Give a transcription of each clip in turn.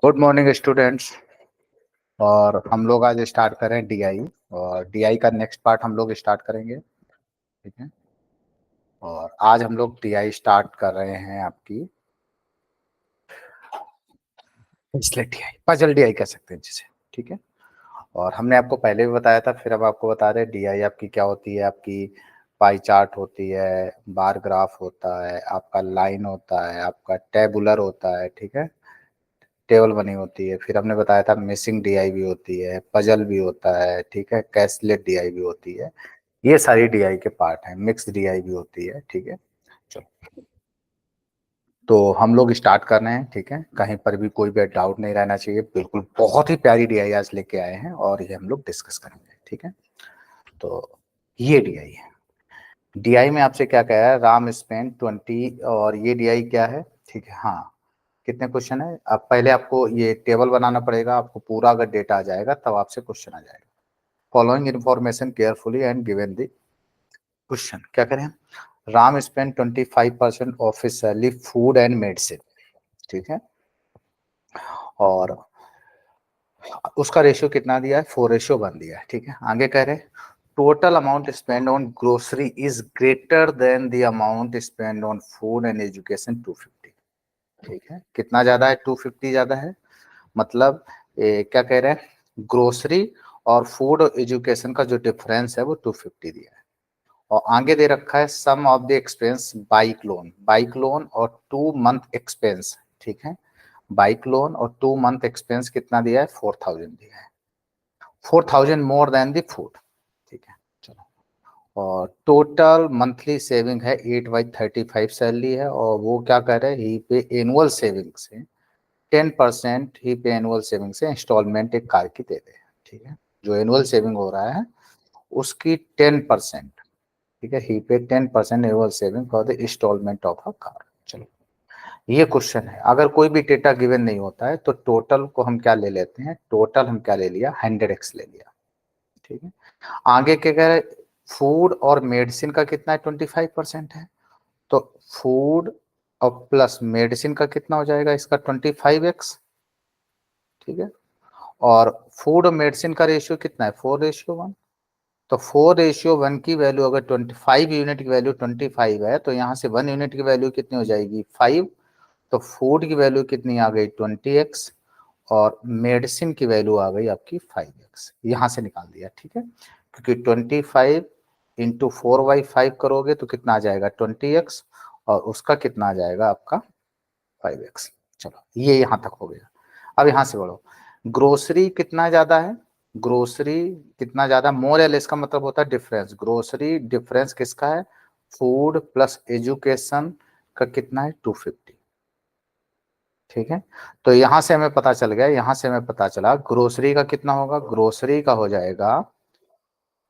Good morning students. और हम लोग आज स्टार्ट करें डीआई। और डीआई का नेक्स्ट पार्ट हम लोग स्टार्ट करेंगे, ठीक है। और आज हम लोग डीआई स्टार्ट कर रहे हैं आपकी पिछले डीआई, पजल डीआई कह सकते हैं जिसे, ठीक है। और हमने आपको पहले भी बताया था, फिर अब आपको बता रहे डीआई आपकी क्या होती है। आपकी पाई चार्ट होती है, बार ग्राफ होता है, आपका लाइन होता है, आपका टेबुलर होता है, ठीक है, टेबल बनी होती है। फिर हमने बताया था मिसिंग डीआई भी होती है, पजल भी होता है, ठीक है, कैशलेट डीआई भी होती है। ये सारी डीआई के पार्ट हैं। मिक्स डीआई भी होती है, ठीक है। चलो, तो हम लोग स्टार्ट कर रहे हैं, ठीक है। कहीं पर भी कोई भी डाउट नहीं रहना चाहिए। बिल्कुल बहुत ही प्यारी डीआई आज लेके आए हैं और ये हम लोग डिस्कस करेंगे, ठीक है। तो ये डीआई है। डीआई में आपसे क्या कहा है, राम स्पेंड 20, और ये डीआई क्या है, ठीक है। हाँ, कितने क्वेश्चन है। अब पहले आपको ये टेबल बनाना पड़ेगा। आपको पूरा अगर डेटा आ जाएगा तब आपसे क्वेश्चन आ जाएगा। Following information carefully and given the question. क्या करें, Ram spend 25% of his salary food and medicine, ठीक है। और उसका रेशियो कितना दिया है, 4:1 दिया है, ठीक है। आगे कह रहे total amount spend on grocery is greater than the amount spend on food and education 250, ठीक है। कितना ज्यादा है, 250 ज्यादा है। मतलब क्या कह रहे हैं, ग्रोसरी और फूड और एजुकेशन का जो डिफरेंस है वो 250 दिया है। और आगे दे रखा है some of the expense bike loan और 2 मंथ एक्सपेंस, ठीक है। बाइक लोन और 2 मंथ एक्सपेंस कितना दिया है, 4000 दिया है। 4000 मोर देन द फूड, ठीक है। चलो, और टोटल मंथली सेविंग है 8/35 सैलरी है। और वो क्या कह रहे हैं, ही पे एनुअल सेविंग से 10% ही पे एनुअल सेविंग से इंस्टॉलमेंट एक कार की दे दे, ठीक है। जो एनुअल सेविंग हो रहा है उसकी 10%, ठीक है। ही पे 10% annual saving for the instalment of a car. चलो, ये क्वेश्चन है। अगर कोई भी डेटा गिवन नहीं होता है तो टोटल को हम क्या ले लेते हैं, टोटल हम क्या ले लिया, 100x ले लिया, ठीक है। आगे क्या कह रहे, फूड और मेडिसिन का कितना है, 25% है। तो फूड और प्लस मेडिसिन का कितना हो जाएगा, इसका 25x, ठीक है। और फूड और मेडिसिन का रेशियो कितना है, 4:1। तो 4:1 की वैल्यू अगर 25 यूनिट की वैल्यू 25 है तो यहाँ से 1 यूनिट की वैल्यू कितनी हो जाएगी, 5। तो फूड की वैल्यू कितनी आ गई, 20x। और मेडिसिन की वैल्यू आ गई आपकी 5x। यहाँ से निकाल दिया, ठीक है। क्योंकि 25 इंटू 4/5 करोगे तो कितना आ जाएगा, 20x। और उसका कितना आ जाएगा आपका 5x। चलो, ये यहाँ तक हो गया। अब यहाँ से बढ़ो, ग्रोसरी कितना ज्यादा है, ग्रोसरी कितना ज्यादा, मोर या लेस का मतलब होता है डिफरेंस। ग्रोसरी डिफरेंस किसका है, फूड प्लस एजुकेशन का कितना है, 250, ठीक है। तो यहां से हमें पता चल गया, यहां से हमें पता चला ग्रोसरी का कितना होगा, ग्रोसरी का हो जाएगा,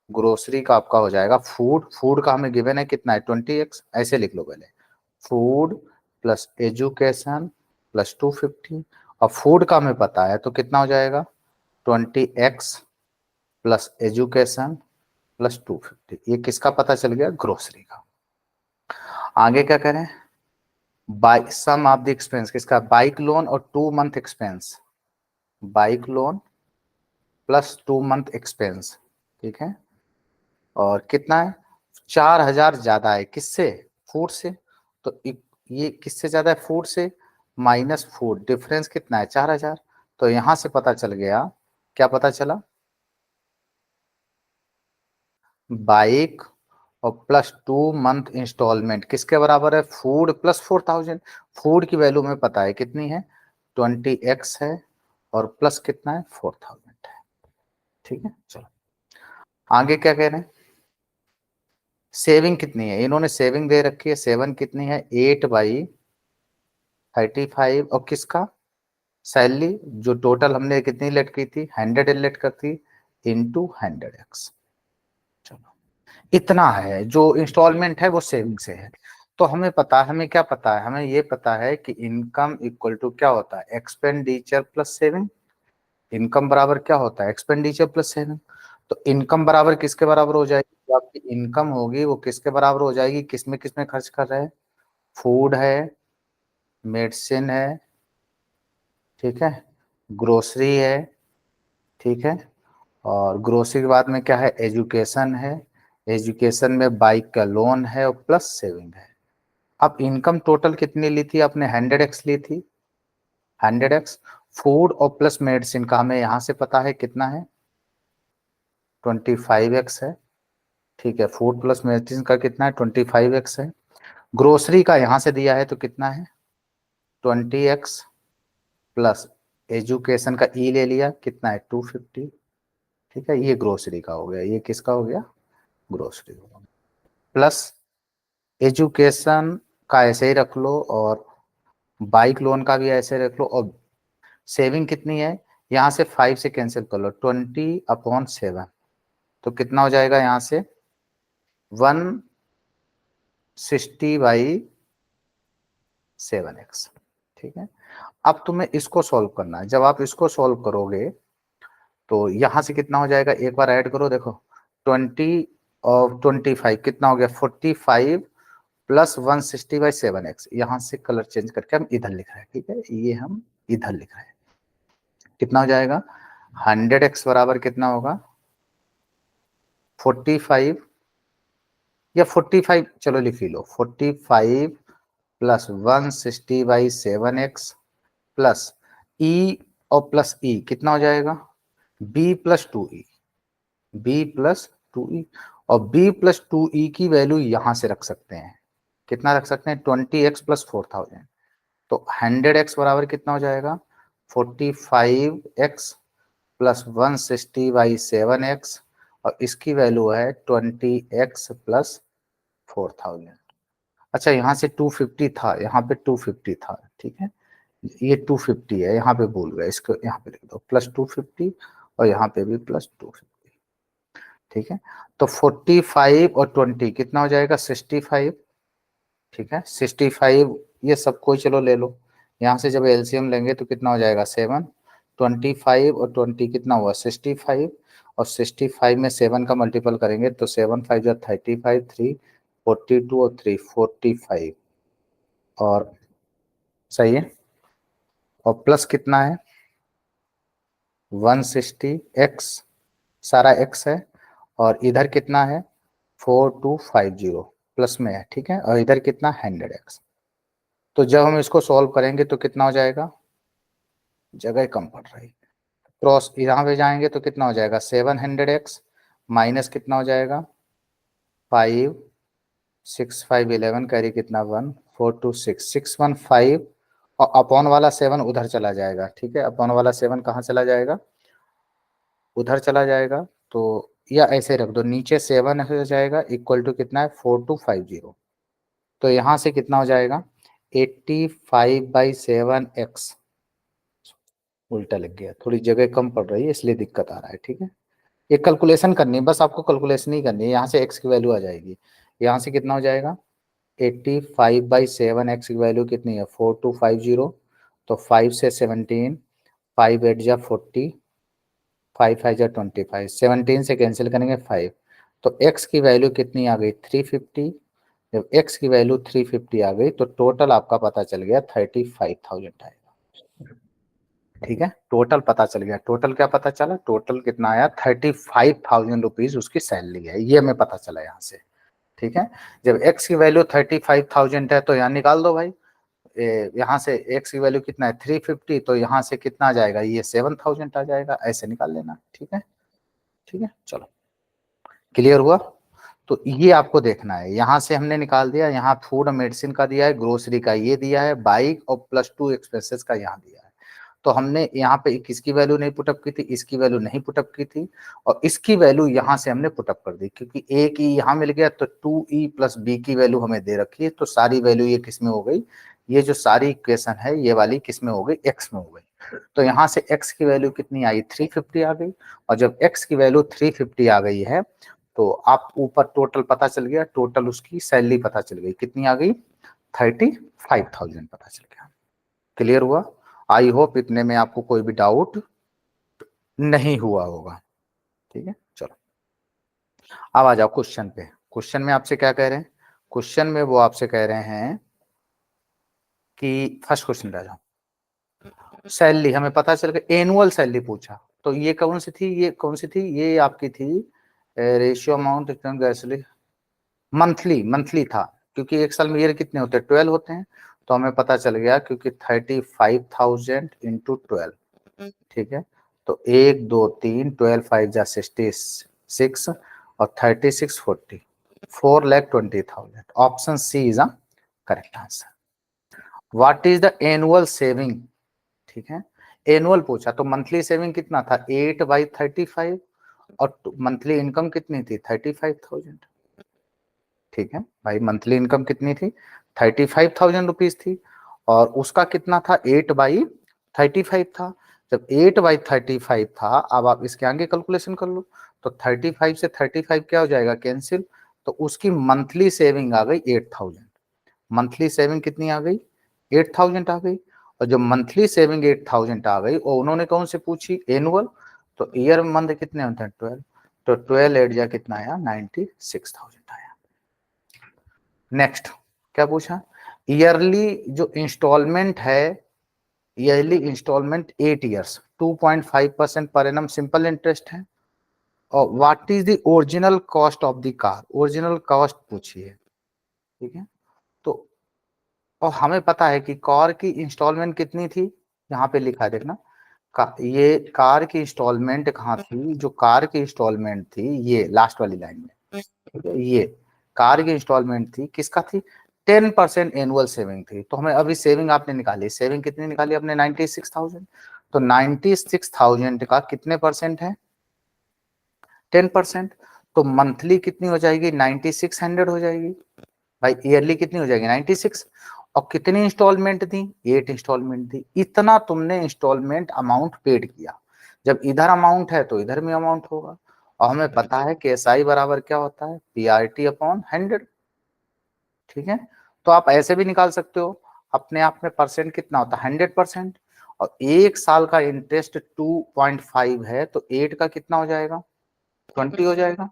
ग्रोसरी का आपका हो जाएगा, फूड का हमें गिवन है कितना है, 20x। ऐसे लिख लो पहले, फूड प्लस एजुकेशन प्लस 250। और फूड का हमें पता है तो कितना हो जाएगा, 20x प्लस एजुकेशन प्लस 250। ये किसका पता चल गया, ग्रोसरी का। आगे क्या करें, bike sum of the expense किसका, बाइक लोन और 2 month expense, bike loan plus 2 month expense, ठीक है। और कितना है, 4000 ज्यादा है किससे, फूड से। तो ये किससे ज्यादा है, फूड से, माइनस फूड, डिफरेंस कितना है, 4000। तो यहां से पता चल गया, क्या पता चला, बाइक और प्लस 2 मंथ इंस्टॉलमेंट किसके बराबर है, फूड प्लस 4000। फूड की वैल्यू में पता है कितनी है, 20x है, और प्लस कितना है, 4000 है, ठीक है। चलो, आगे क्या कह रहे हैं, सेविंग कितनी है, इन्होंने सेविंग दे रखी है, 7 कितनी है, 8/35। और किसका, सैलरी जो टोटल हमने कितनी लेट की थी, 100 लेट कर थी, इंटू 100x। चलो, इतना है। जो इंस्टॉलमेंट है वो सेविंग से है। तो हमें पता है, हमें क्या पता है, हमें ये पता है कि इनकम इक्वल टू क्या होता है, एक्सपेंडिचर प्लस सेविंग। इनकम बराबर क्या होता है, एक्सपेंडिचर प्लस सेविंग। तो इनकम बराबर किसके बराबर हो जाएगी, जो आपकी इनकम होगी वो किसके बराबर हो जाएगी, किसमें खर्च कर रहे हैं, फूड है, मेडिसिन है, ठीक है, ग्रोसरी है, ठीक है, और ग्रोसरी के बाद में क्या है, एजुकेशन है, एजुकेशन में बाइक का लोन है और प्लस सेविंग है। अब इनकम टोटल कितनी ली थी आपने, 100x ली थी, 100x। फूड और प्लस मेडिसिन का हमें यहां से पता है कितना है, 25x है, ठीक है। फूड प्लस मेडिसिन का कितना है, 25x है। ग्रोसरी का यहां से दिया है तो कितना है, 20x प्लस एजुकेशन का ई ले लिया, कितना है 250, ठीक है। ये ग्रोसरी का हो गया, ये किसका हो गया, ग्रोसरी हो गया। प्लस एजुकेशन का ऐसे ही रख लो और बाइक लोन का भी ऐसे रख लो, और सेविंग कितनी है, यहां से 5 से कैंसिल कर लो, 20/7, तो कितना हो जाएगा यहां से 160/7x, ठीक है। अब तुम्हें इसको सॉल्व करना है, जब आप इसको सॉल्व करोगे तो यहां से कितना हो जाएगा, एक बार ऐड करो, देखो 20 और 25 कितना हो गया, 45 प्लस 160/7x। यहां से कलर चेंज करके हम इधर लिख रहे हैं, ठीक है, ये हम इधर लिख रहे हैं, कितना हो जाएगा, 100x बराबर कितना होगा, 45 या 45, चलो लिख ही लो, 45 प्लस 160/7x प्लस ई, और प्लस ई कितना हो जाएगा, b+2e, b+2e, और b+2e की वैल्यू यहां से रख सकते हैं, कितना रख सकते हैं, 20x प्लस 4000, तो 100x बराबर कितना हो जाएगा, 45x प्लस 160/7x, और इसकी वैल्यू है 20x प्लस 4000। अच्छा, यहाँ से 250 था, यहाँ पे 250 था, ठीक है, ये 250 है, यहाँ पे भूल गए, इसको यहाँ पे लिख दो प्लस 250, और यहाँ पे भी प्लस 250, ठीक है। तो 45 और 20 कितना हो जाएगा, 65, ठीक है, 65, ये सब कोई चलो ले लो, यहाँ से जब एलसीएम लेंगे तो कितना हो जाएगा 7, 25 और 20 कितना हुआ 65, और 65 में 7 का मल्टीपल करेंगे तो 7×5 जो 35, 3 42 और 3 45, और सही है, और प्लस कितना है 160x, सारा x है, और इधर कितना है 4250 प्लस में है, ठीक है, और इधर कितना 100x। तो जब हम इसको सॉल्व करेंगे तो कितना हो जाएगा, जगह कम पड़ रही, क्रॉस यहाँ पे जाएंगे तो कितना हो जाएगा 700x माइनस कितना हो जाएगा 5, 6 5 11 कैरी कितना 1 4 2 6 615, और अपॉन वाला 7 उधर चला जाएगा, ठीक है, अपॉन वाला 7 कहाँ चला जाएगा, उधर चला जाएगा, तो या ऐसे रख दो, नीचे 7 हो जाएगा, इक्वल टू कितना है 4250, तो यहाँ से कितना हो जाएगा 85/7x, उल्टा लग गया, थोड़ी जगह कम पड़ रही है इसलिए दिक्कत आ रहा है, ठीक है। ये कैलकुलेशन करनी है, बस आपको कैलकुलेशन ही करनी है, यहाँ से x की वैल्यू आ जाएगी, यहाँ से कितना हो जाएगा 85/7x की वैल्यू कितनी है 4250, तो 5 से 17, 5 8 जा 40, 5 5 जा 25, 17 से कैंसिल करेंगे 5, तो x की वैल्यू कितनी आ गई 350, जब x की वैल्यू 350 आ गई तो टोटल आपका पता चल गया 35,000 आएगा, ठीक है, टोटल पता चल गया, टोटल क्या पता चला, टोटल कितना आया 35,000 रुपीज उसकी सैलरी है, ये हमें पता चला यहाँ से, ठीक है। जब x की वैल्यू 35,000 है तो यहाँ निकाल दो भाई, यहाँ से x की वैल्यू कितना है 350, तो यहाँ से कितना आ जाएगा, ये 7,000 आ जाएगा, ऐसे निकाल लेना, ठीक है, ठीक है, चलो क्लियर हुआ। तो ये आपको देखना है, यहाँ से हमने निकाल दिया, यहाँ फूड और मेडिसिन का दिया है, ग्रोसरी का ये दिया है, बाइक और +2 एक्सपेंसेस का यहाँ दिया है, तो हमने यहाँ पे किसकी वैल्यू नहीं पुटअप की थी, इसकी वैल्यू नहीं पुटअप की थी, और इसकी वैल्यू यहाँ से हमने पुटअप कर दी, क्योंकि ए की यहाँ मिल गया, तो 2e प्लस बी की वैल्यू हमें दे रखी है, तो सारी वैल्यू ये किस में हो गई, ये जो सारी इक्वेशन है ये वाली किस में हो गई, x में हो गई, तो यहाँ से x की वैल्यू कितनी आई 350 आ गई, और जब x की वैल्यू 350 आ गई है तो आप ऊपर टोटल पता चल गया, टोटल उसकी सैलरी पता चल गई, कितनी आ गई 35,000 पता चल गया, क्लियर हुआ। आई होप इतने में आपको कोई भी डाउट नहीं हुआ होगा, ठीक है, चलो अब आ जाओ क्वेश्चन पे। क्वेश्चन में आपसे क्या कह रहे हैं, क्वेश्चन में वो आपसे कह रहे हैं कि फर्स्ट क्वेश्चन पे आ जाओ, सैलरी हमें पता चल गया, एनुअल सैलरी पूछा, तो ये कौन सी थी, ये कौन सी थी, ये आपकी थी रेशियो अमाउंट गैसली, मंथली, मंथली था, क्योंकि एक साल में ईयर कितने होते हैं, 12 होते हैं, तो हमें पता चल गया क्योंकि 35,000 इंटू 12, ठीक है, तो 1 2 3 12 5 जा 66 और 36 40 4,20,000, option C is a correct answer. What is the annual saving, ठीक है, एनुअल पूछा तो मंथली सेविंग कितना था 8/35 और मंथली इनकम कितनी थी 35,000, ठीक है भाई, मंथली इनकम कितनी थी 35,000 रुपीज थी, और उसका कितना था 8/35 था। जब 8/35 था, अब आप इसके आगे कैलकुलेशन कर लो, तो 35 से 35 क्या हो जाएगा कैंसिल, तो उसकी मंथली सेविंग आ गई 8,000, मंथली सेविंग कितनी आ गई 8,000 आ गई, और जो मंथली सेविंग 8,000 आ गई और उन्होंने कौन से पूछी एनुअल, तो ईयर मंथ कितने होते हैं 12, तो 12 8 जा कितना आया 96,000 आया। नेक्स्ट क्या पूछा, ईयरली जो इंस्टॉलमेंट है, yearly instalment 8 years 2.5% per annum simple interest है, और what is the original cost of the car, original cost पूछिए, ठीक है, तो और हमें पता है कि कार की इंस्टॉलमेंट कितनी थी, यहाँ पे लिखा है देखना, ये कार की इंस्टॉलमेंट कहाँ थी, जो कार की इंस्टॉलमेंट थी ये लास्ट वाली लाइन में, ठीक है, ये कार की इंस्टॉलमेंट थी, किसका थी 10% एनुअल सेविंग थी, तो हमें अभी सेविंग आपने निकाली, सेविंग कितनी निकाली आपने 96,000, तो 96,000 का कितने परसेंट है 10%, तो मंथली कितनी हो जाएगी 9600 हो जाएगी, भाई ईयरली कितनी हो जाएगी 96, और कितनी इंस्टॉलमेंट दी 8 इंस्टॉलमेंट दी, इतना तुमने इंस्टॉलमेंट अमाउंट पेड किया, जब इधर अमाउंट है तो इधर भी अमाउंट होगा, और हमें पता है कि एसआई बराबर क्या होता है पीआरटी अपॉन 100, ठीक है, तो आप ऐसे भी निकाल सकते हो, अपने आप में परसेंट कितना होता है 100%, और एक साल का इंटरेस्ट 2.5 है, तो 8 का कितना हो जाएगा 20 हो जाएगा,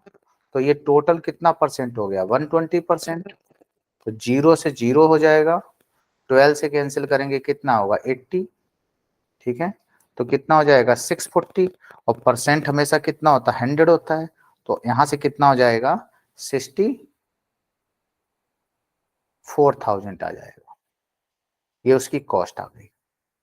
तो ये टोटल कितना परसेंट हो गया 120%, तो 0 से 0 हो जाएगा, 12 से कैंसिल करेंगे कितना होगा 80, ठीक है, तो कितना हो जाएगा 640, और परसेंट हमेशा कितना होता है 100 होता है, तो यहां से कितना हो जाएगा 64,000 आ जाएगा, ये उसकी कॉस्ट आ गई,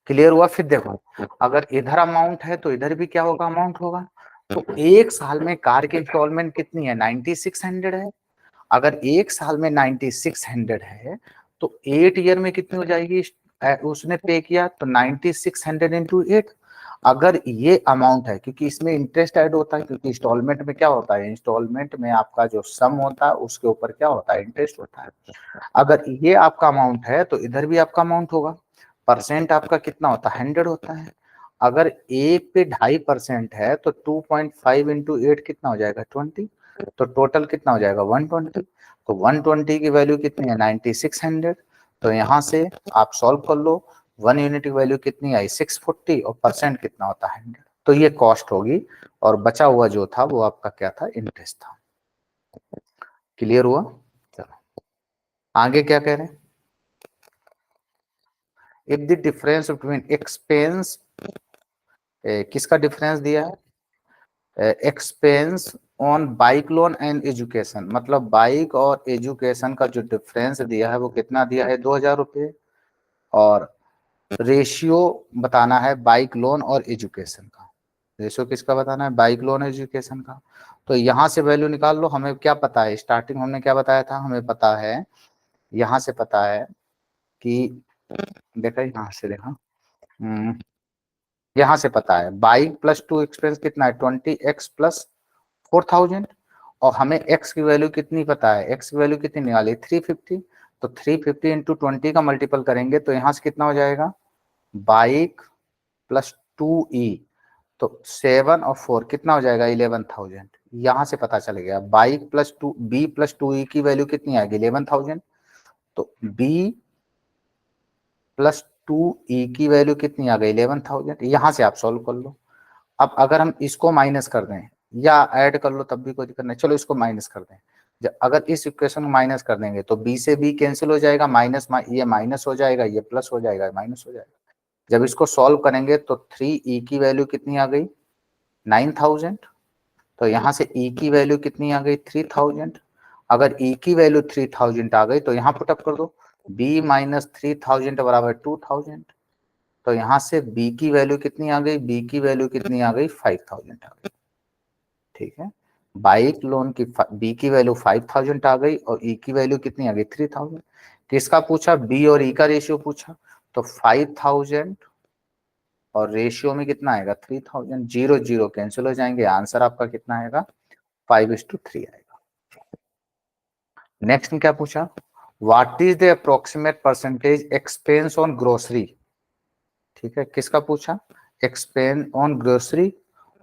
क्लियर हुआ। फिर देखो अगर इधर अमाउंट है तो इधर भी क्या होगा अमाउंट होगा, तो एक साल में कार की इंस्टॉलमेंट कितनी है 9600 है, अगर एक साल में 9600 है तो 8 ईयर में कितनी हो जाएगी, उसने पे किया तो 9600 इंटू 8, अगर ये अमाउंट है क्योंकि इसमें इंटरेस्ट ऐड होता है, क्योंकि इंस्टॉलमेंट में क्या होता है, इंस्टॉलमेंट में आपका जो सम होता है उसके ऊपर क्या होता है इंटरेस्ट होता है, अगर ये आपका अमाउंट है तो इधर भी आपका अमाउंट होगा, परसेंट आपका कितना होता है 100 होता है, अगर एक पे 2.5% है तो 2.5 इंटू 8 कितना हो जाएगा 20, तो टोटल कितना हो जाएगा 120, तो 120 की वैल्यू कितनी है 9600, तो यहाँ से आप सॉल्व कर लो, 1 यूनिट की वैल्यू कितनी आई 640 और परसेंट कितना होता है 100, तो ये कॉस्ट होगी, और बचा हुआ जो था वो आपका क्या था इंटरेस्ट था। क्लियर हुआ, चलो आगे क्या कह रहे हैं, if the difference between expense, किसका डिफरेंस दिया है expense on bike loan and education, मतलब बाइक और एजुकेशन का जो डिफरेंस दिया है वो कितना दिया है 2,000 रुपये, और रेशियो बताना है बाइक लोन और एजुकेशन का, रेशियो किसका बताना है बाइक लोन एजुकेशन का, तो यहाँ से वैल्यू निकाल लो, हमें क्या पता है स्टार्टिंग हमने क्या बताया था, हमें पता है यहाँ से पता है कि देखा यहाँ से देखा, यहाँ से पता है बाइक प्लस टू एक्सपेंस कितना है 20x प्लस 4,000, और हमें x की वैल्यू कितनी पता है, x की वैल्यू कितनी निकाली 350, तो 350 इंटू 20 का मल्टीपल करेंगे तो यहाँ से कितना हो जाएगा बाइक प्लस 2e, तो 7 और 4 कितना हो जाएगा 11,000, यहाँ से पता चल गया bike plus two B plus 2e की वैल्यू कितनी आएगी 11,000, तो b प्लस 2e की वैल्यू कितनी आ गई 11,000, यहाँ से आप सॉल्व कर लो, अब अगर हम इसको माइनस कर दें या ऐड कर लो तब भी कोई दिक्कत नहीं, चलो इसको माइनस कर दें, जब अगर इस इक्वेशन को माइनस कर देंगे तो b से b कैंसिल हो जाएगा, माइनस ये माइनस हो जाएगा, ये प्लस हो जाएगा, माइनस हो जाएगा, जब इसको सॉल्व करेंगे तो 3e की वैल्यू कितनी आ गई 9000, तो यहाँ से e की वैल्यू कितनी आ गई 3000। अगर e की वैल्यू 3000 आ गई तो यहाँ पुटअप कर दो, b माइनस 3000 बराबर 2000। तो यहाँ से b की वैल्यू कितनी आ गई, b की वैल्यू कितनी आ गई 5000 आ गई। ठीक है, बाइक लोन की बी की वैल्यू 5000 आ गई और ई की वैल्यू कितनी आ गई 3000। किसका पूछा, बी और ई का रेशियो पूछा, तो 5000 और रेशियो में कितना आएगा 3000, जीरो जीरो कैंसिल हो जाएंगे, आंसर आपका कितना आएगा 5:3 आएगा। नेक्स्ट में क्या पूछा, what is the approximate percentage expense on grocery. ठीक है, किसका पूछा, एक्सपेंस ऑन ग्रोसरी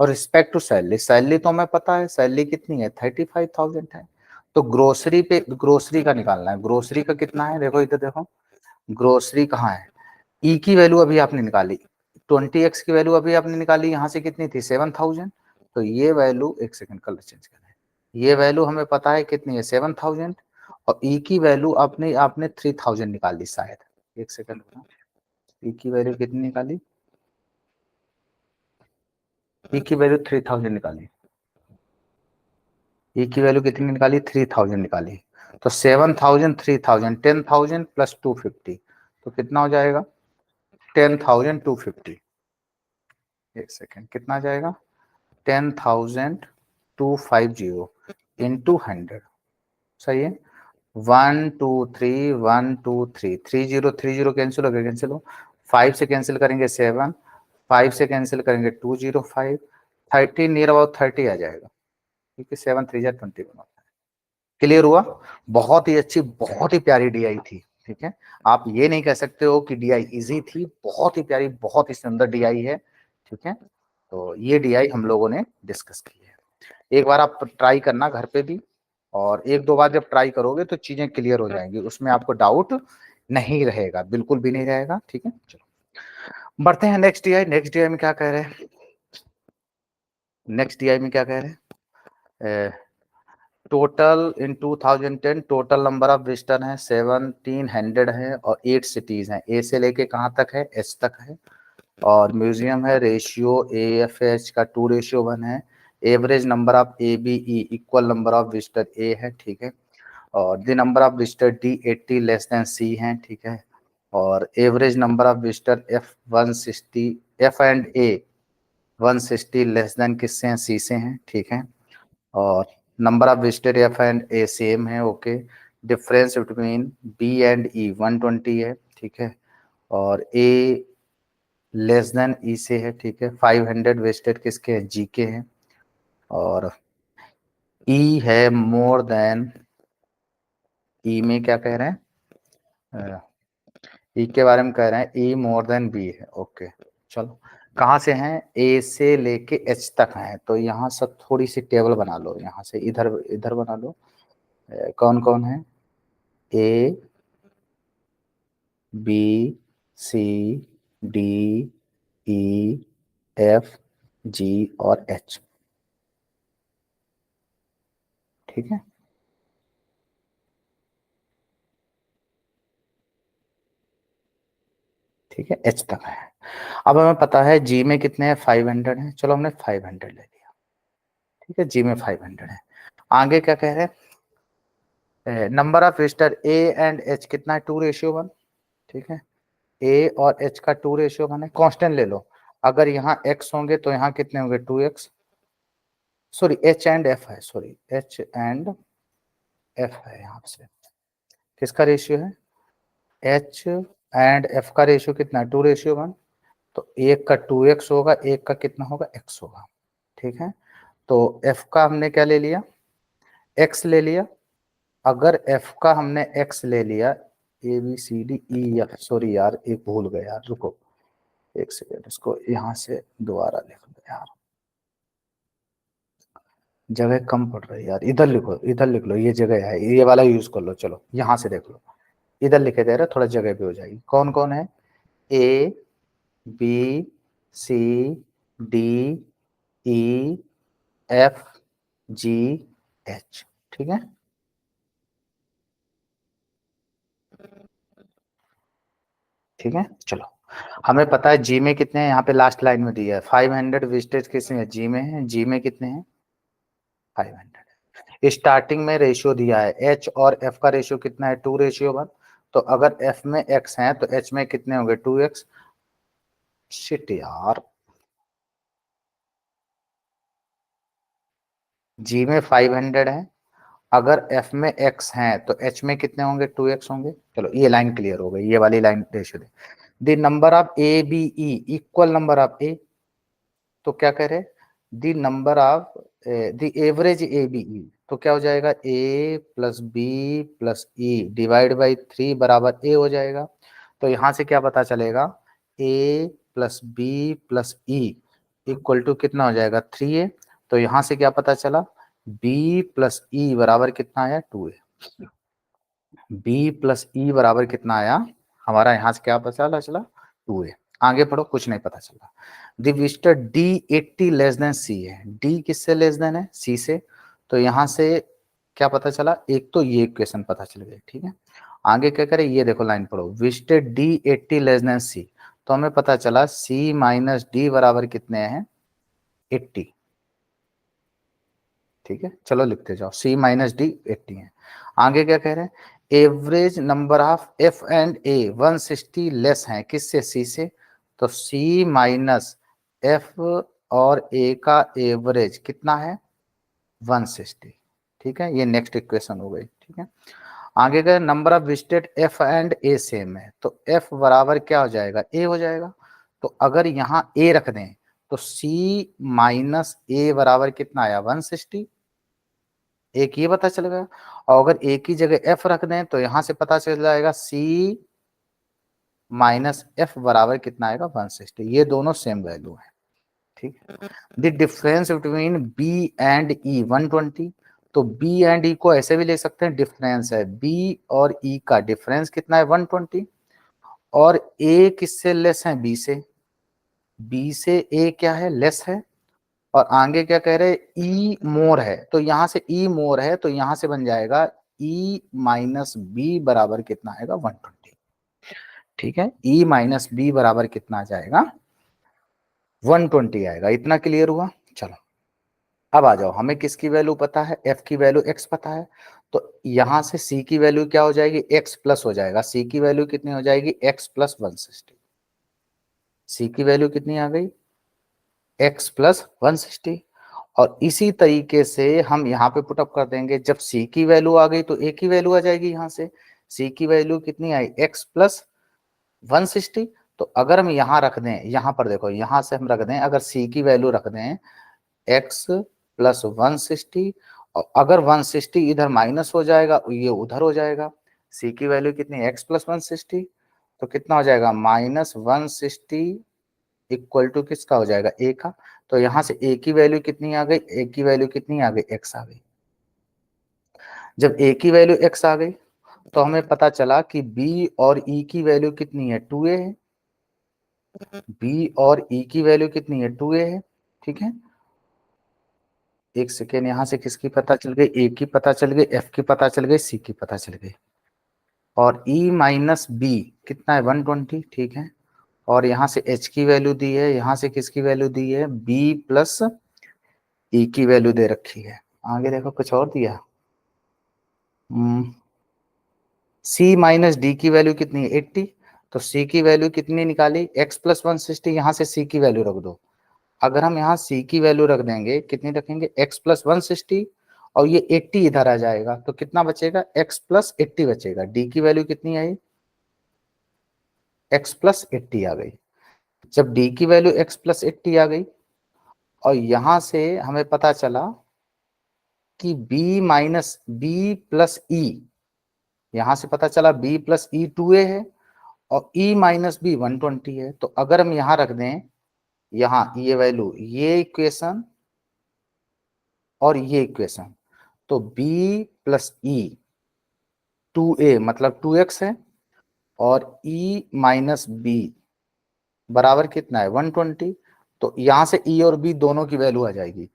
और रिस्पेक्ट टू सैलरी। सैलरी तो हमें पता है, सैलरी कितनी है 35,000 है, तो ग्रोसरी पे ग्रोसरी का निकालना है। ग्रोसरी का कितना है, देखो इधर देखो, ग्रोसरी कहाँ है, ई की वैल्यू अभी आपने निकाली, 20x की वैल्यू अभी आपने निकाली, यहाँ से कितनी थी 7000, तो ये वैल्यू, एक सेकंड कलर चेंज करें, ये वैल्यू हमें पता है कितनी है 7000 और ई की वैल्यू आपने आपने 3000 निकाली शायद, एक सेकंड, ई की वैल्यू कितनी निकाली, ई की वैल्यू 3000 निकाली, ई की वैल्यू कितनी निकाली 3000 निकाली, तो 7000 3000 10,000 प्लस 250, तो कितना हो जाएगा 10,250। एक सेकेंड कितना आ जाएगा 10,250 इंटू 100, सही है, 1 2 3 1 2 3 30 कैंसिल हो गया, कैंसिल हो, 5 से कैंसिल करेंगे 7, 5 से कैंसिल करेंगे 205, 30 नियर अबाउट 30 आ जाएगा, ठीक है, 7 3 20 बनाता है। क्लियर हुआ, बहुत ही अच्छी बहुत ही प्यारी डीआई थी। ठीक है, आप ये नहीं कह सकते हो कि डीआई इजी थी, बहुत ही प्यारी बहुत ही सुंदर डीआई है। ठीक है, तो ये डीआई हम लोगों ने डिस्कस की है। एक बार आप ट्राई करना घर पे भी, और एक दो बार जब ट्राई करोगे तो चीजें क्लियर हो जाएंगी, उसमें आपको डाउट नहीं रहेगा, बिल्कुल भी नहीं रहेगा। ठीक है, चलो बढ़ते हैं नेक्स्ट डीआई। नेक्स्ट डीआई में क्या कह रहे हैं, नेक्स्ट डीआई में क्या कह रहे हैं, total in 2010 total number of visitor हैं 1700 है और 8 सिटीज हैं, ए से लेके कहाँ तक है एच तक है, और म्यूजियम है, रेशियो ए एफ एच का 2:1 है, average number of A B E equal number of visitor A है। ठीक है, और the number of visitor D 80 less than C है। ठीक है, और average number of visitor F 160 F and A 160 less than किससे हैं सी से हैं। ठीक है, और number of visitor F and A same है, okay, difference between B and E 120 है। ठीक है, और ए लेस देन ई से है। ठीक है, 500 विजिटर किसके हैं जी के हैं, और ई है मोर देन, ई में क्या कह रहे हैं, ई के बारे में कह रहे हैं ई मोर देन बी है, ओके। चलो कहाँ से हैं, ए से लेके एच तक हैं, तो यहाँ से थोड़ी सी टेबल बना लो, यहाँ से इधर इधर बना लो, कौन कौन है, A B C D E F G और एच। ठीक है, ठीक है, एच तक है। अब हमें पता है जी में कितने हैं 500 है, चलो हमने 500 ले लिया। ठीक है, जी में 500 है। आगे क्या कह रहे हैं, number of visitor A and H कितना है 2:1। ठीक है, ए और एच का 2:1 है, कांस्टेंट ले लो, अगर यहाँ एक्स होंगे तो यहाँ कितने होंगे 2x, sorry H and F है, सॉरी एच एंड एफ है, यहाँ से किसका रेशियो है, एच एंड एफ का रेशियो कितना है 2:1, तो एक का 2x होगा, एक का कितना होगा x होगा। ठीक है, तो f का हमने क्या ले लिया x ले लिया, अगर f का हमने x ले लिया, A B C D E F, sorry यार एक भूल गया यार, रुको एक सेकेंड, इसको यहाँ से दोबारा लिख लो यार, जगह कम पड़ रही है यार, इधर लिखो, इधर लिख लो, ये जगह है, ये वाला यूज कर लो, चलो यहाँ से देख लो, इधर लिखे दे रहे, थोड़ा जगह भी हो जाएगी। कौन कौन है, A B C D E F G H. ठीक है, ठीक है, चलो हमें पता है जी में कितने हैं, यहाँ पे लास्ट लाइन में दिया है 500 विजिटेज किस में, जी में है, जी में कितने हैं 500। स्टार्टिंग में रेशियो दिया है एच और एफ का रेशियो कितना है 2:1, तो अगर एफ में एक्स है तो एच में कितने होंगे 2x। शिट यार, जी में 500 है, अगर एफ में एक्स है तो एच में कितने होंगे 2x होंगे। चलो ये लाइन क्लियर हो गई, ये वाली लाइन रेशियो दे। The number of A B E equal number of A, तो क्या कह रहे the number of the average A B E, तो क्या हो जाएगा A plus B plus E divide by 3 बराबर ए हो जाएगा। तो यहां से क्या पता चलेगा A plus B plus E equal to कितना हो जाएगा 3a। तो यहां से क्या पता चला b प्लस ई बराबर कितना आया 2a। b प्लस ई बराबर कितना आया हमारा, यहां से क्या पता चला 2a। आगे पढ़ो, कुछ नहीं पता चला। The visitor D 80 less than C है, डी किससे लेस देन है सी से, तो यहां से क्या पता चला, एक तो ये इक्वेशन पता चल गई, ठीक है। आगे क्या करें, ये देखो लाइन पढ़ो, विजिटर डी 80 लेस देन सी, तो हमें पता चला सी माइनस डी बराबर कितने हैं 80, ठीक है। चलो लिखते जाओ, सी माइनस डी 80 है। आगे क्या कह रहे हैं, average number of F and A 160 less है किससे सी से, तो सी माइनस एफ और ए का एवरेज कितना है 160, ठीक है। ये नेक्स्ट इक्वेशन हो गई, ठीक है। आगे का number of visited F and A same है, तो एफ बराबर क्या हो जाएगा ए हो जाएगा। तो अगर यहाँ ए रख दें तो सी माइनस ए बराबर कितना आया 160, एक ये पता चल गया। और अगर ए की जगह एफ रख दें तो यहां से पता चल जाएगा सी माइनस एफ बराबर कितना आएगा 160, ये दोनों सेम वैल्यू है, ठीक है। The difference between B and E 120, तो बी एंड ई को ऐसे भी ले सकते हैं, डिफरेंस है बी और ई का डिफरेंस कितना है 120, और ए किससे लेस है बी से ए क्या है लेस है, और आगे क्या कह रहे हैं ई मोर है, तो यहां से ई मोर है तो यहां से बन जाएगा ई माइनस बी बराबर कितना आएगा 120, ठीक है। ई माइनस बी बराबर कितना आ जाएगा 120 आएगा। इतना क्लियर हुआ। चलो अब आ जाओ, हमें किसकी वैल्यू पता है, एफ की वैल्यू एक्स पता है, तो यहां से सी की वैल्यू क्या हो जाएगी एक्स प्लस हो जाएगा, सी की वैल्यू कितनी हो जाएगी एक्स प्लस 160, सी की वैल्यू कितनी आ गई एक्स प्लस 160। और इसी तरीके से हम यहाँ पे पुटअप कर देंगे, जब सी की वैल्यू आ गई तो ए की वैल्यू आ जाएगी, यहाँ से सी की वैल्यू कितनी आई एक्स प्लस 160। तो अगर हम यहाँ रख दें, यहाँ पर देखो यहाँ से हम रख दें, अगर सी की वैल्यू रख दें एक्स प्लस 160, और अगर 160 इधर माइनस हो जाएगा ये उधर हो जाएगा, सी की वैल्यू कितनी एक्स प्लस 160, तो कितना हो जाएगा माइनस 160 इक्वल टू किसका हो जाएगा ए का। तो यहां से ए की वैल्यू कितनी आ गई, ए की वैल्यू कितनी आ गई एक्स आ गई। जब ए की वैल्यू एक्स आ गई तो हमें पता चला कि बी और ई की वैल्यू कितनी है 2a है, बी और ई की वैल्यू कितनी है 2a है, ठीक है। एक सेकेंड, यहां से किसकी पता चल गई ए की पता चल गई, एफ की पता चल गई, सी की पता चल गई, और ई माइनस बी कितना है 120, ठीक है। और यहाँ से एच की वैल्यू दी है, यहाँ से किसकी वैल्यू दी है बी प्लस ई की वैल्यू दे रखी है। आगे देखो कुछ और दिया, सी माइनस डी की वैल्यू कितनी है 80, तो सी की वैल्यू कितनी निकाली एक्स प्लस 160, यहाँ से सी की वैल्यू रख दो। अगर हम यहाँ सी की वैल्यू रख देंगे कितनी रखेंगे एक्स प्लस 160, और ये 80 इधर आ जाएगा तो कितना बचेगा एक्स प्लस 80 बचेगा। डी की वैल्यू कितनी आई एक्स प्लस 80 आ गई। जब डी की वैल्यू एक्स प्लस 80 आ गई और यहां से हमें पता चला कि b माइनस बी प्लस ई, यहां से पता चला b प्लस ई 2a है और e माइनस बी 120 है, तो अगर हम यहां रख दें यहाँ ये वैल्यू ये इक्वेशन और ये इक्वेशन, तो b प्लस ई 2a मतलब 2x है, और e माइनस बी बराबर कितना है 120, तो यहां से e और b दोनों की वैल्यू आ जाएगी।